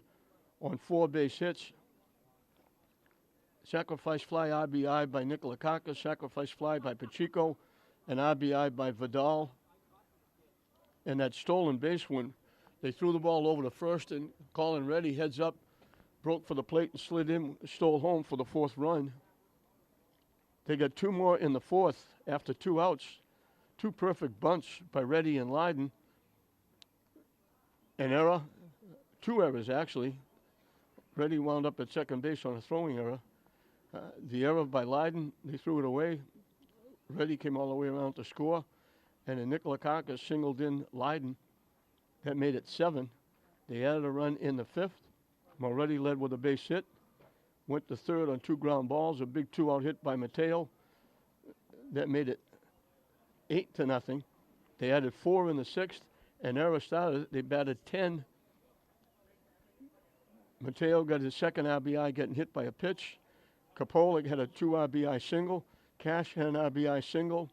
on 4 base hits. Sacrifice fly RBI by Nicolakakis, sacrifice fly by Pacheco, and RBI by Vidal. And that stolen base one, they threw the ball over to first, and Colin Reddy heads up, broke for the plate and slid in, stole home for the 4th run. They got 2 more in the 4th after 2 outs. 2 perfect bunts by Reddy and Leiden. An error, 2 errors actually. Reddy wound up at second base on a throwing error. The error by Leiden, they threw it away. Reddy came all the way around to score. And then Nicolakakis singled in Leiden. That made it 7. They added a run in the 5th. Moretti led with a base hit. Went to third on 2 ground balls. A big 2-out hit by Mateo. That made it 8-0. They added 4 in the 6th. And error started. They batted 10. Mateo got his second RBI getting hit by a pitch. Kapolik had a 2 RBI single. Cash had an RBI single.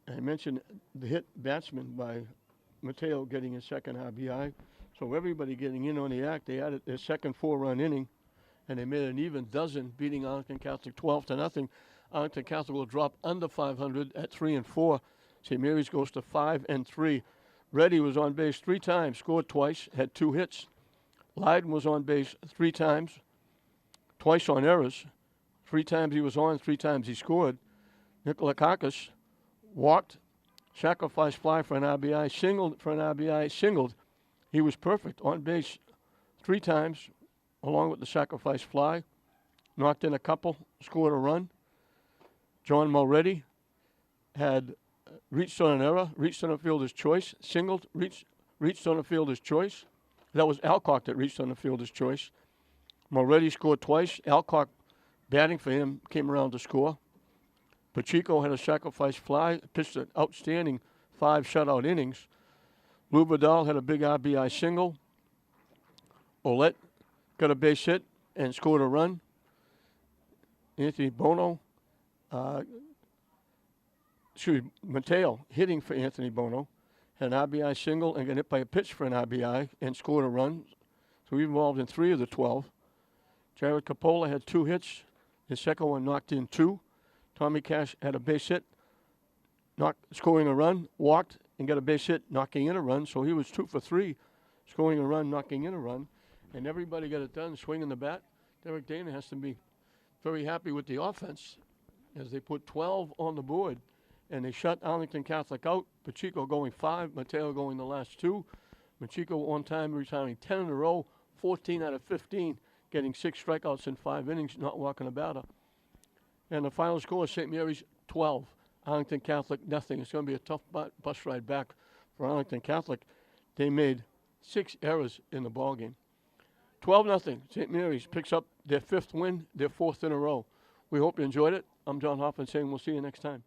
I mentioned the hit batsman by Mateo getting his second RBI. So everybody getting in on the act. They added their second 4-run inning, and they made an even dozen, beating Arlington Catholic 12-0. Arlington Catholic will drop under 500 at 3-4. St. Mary's goes to 5-3. Reddy was on base 3 times, scored twice, had 2 hits. Leiden was on base 3 times, twice on errors. 3 times he was on, 3 times he scored. Nicolakakis walked, sacrifice fly for an RBI, singled for an RBI, singled. He was perfect, on base 3 times, along with the sacrifice fly. Knocked in a couple, scored a run. John Moretti had reached on an error, reached on a fielder's choice, singled, reached on a fielder's choice. That was Alcock that reached on the fielder's choice. Moretti scored twice. Alcock, batting for him, came around to score. Pacheco had a sacrifice fly, pitched an outstanding 5 shutout innings. Lou Vidal had a big RBI single. Ouellette got a base hit and scored a run. Anthony Bono, Mateo hitting for Anthony Bono, had an RBI single and got hit by a pitch for an RBI and scored a run. So he involved in 3 of the 12. Jared Capola had 2 hits. His second one knocked in 2. Tommy Cash had a base hit, scoring a run, walked, and got a base hit, knocking in a run. So he was 2 for 3, scoring a run, knocking in a run. And everybody got it done, swinging the bat. Derek Dana has to be very happy with the offense as they put 12 on the board. And they shut Arlington Catholic out. Pacheco going 5, Mateo going the last 2. Pacheco on time, retiring 10 in a row, 14 out of 15, getting 6 strikeouts in 5 innings, not walking a batter. And the final score, St. Mary's 12, Arlington Catholic nothing. It's going to be a tough bus ride back for Arlington Catholic. They made 6 errors in the ballgame. 12-0. St. Mary's picks up their 5th win, their 4th in a row. We hope you enjoyed it. I'm John Hoffman saying we'll see you next time.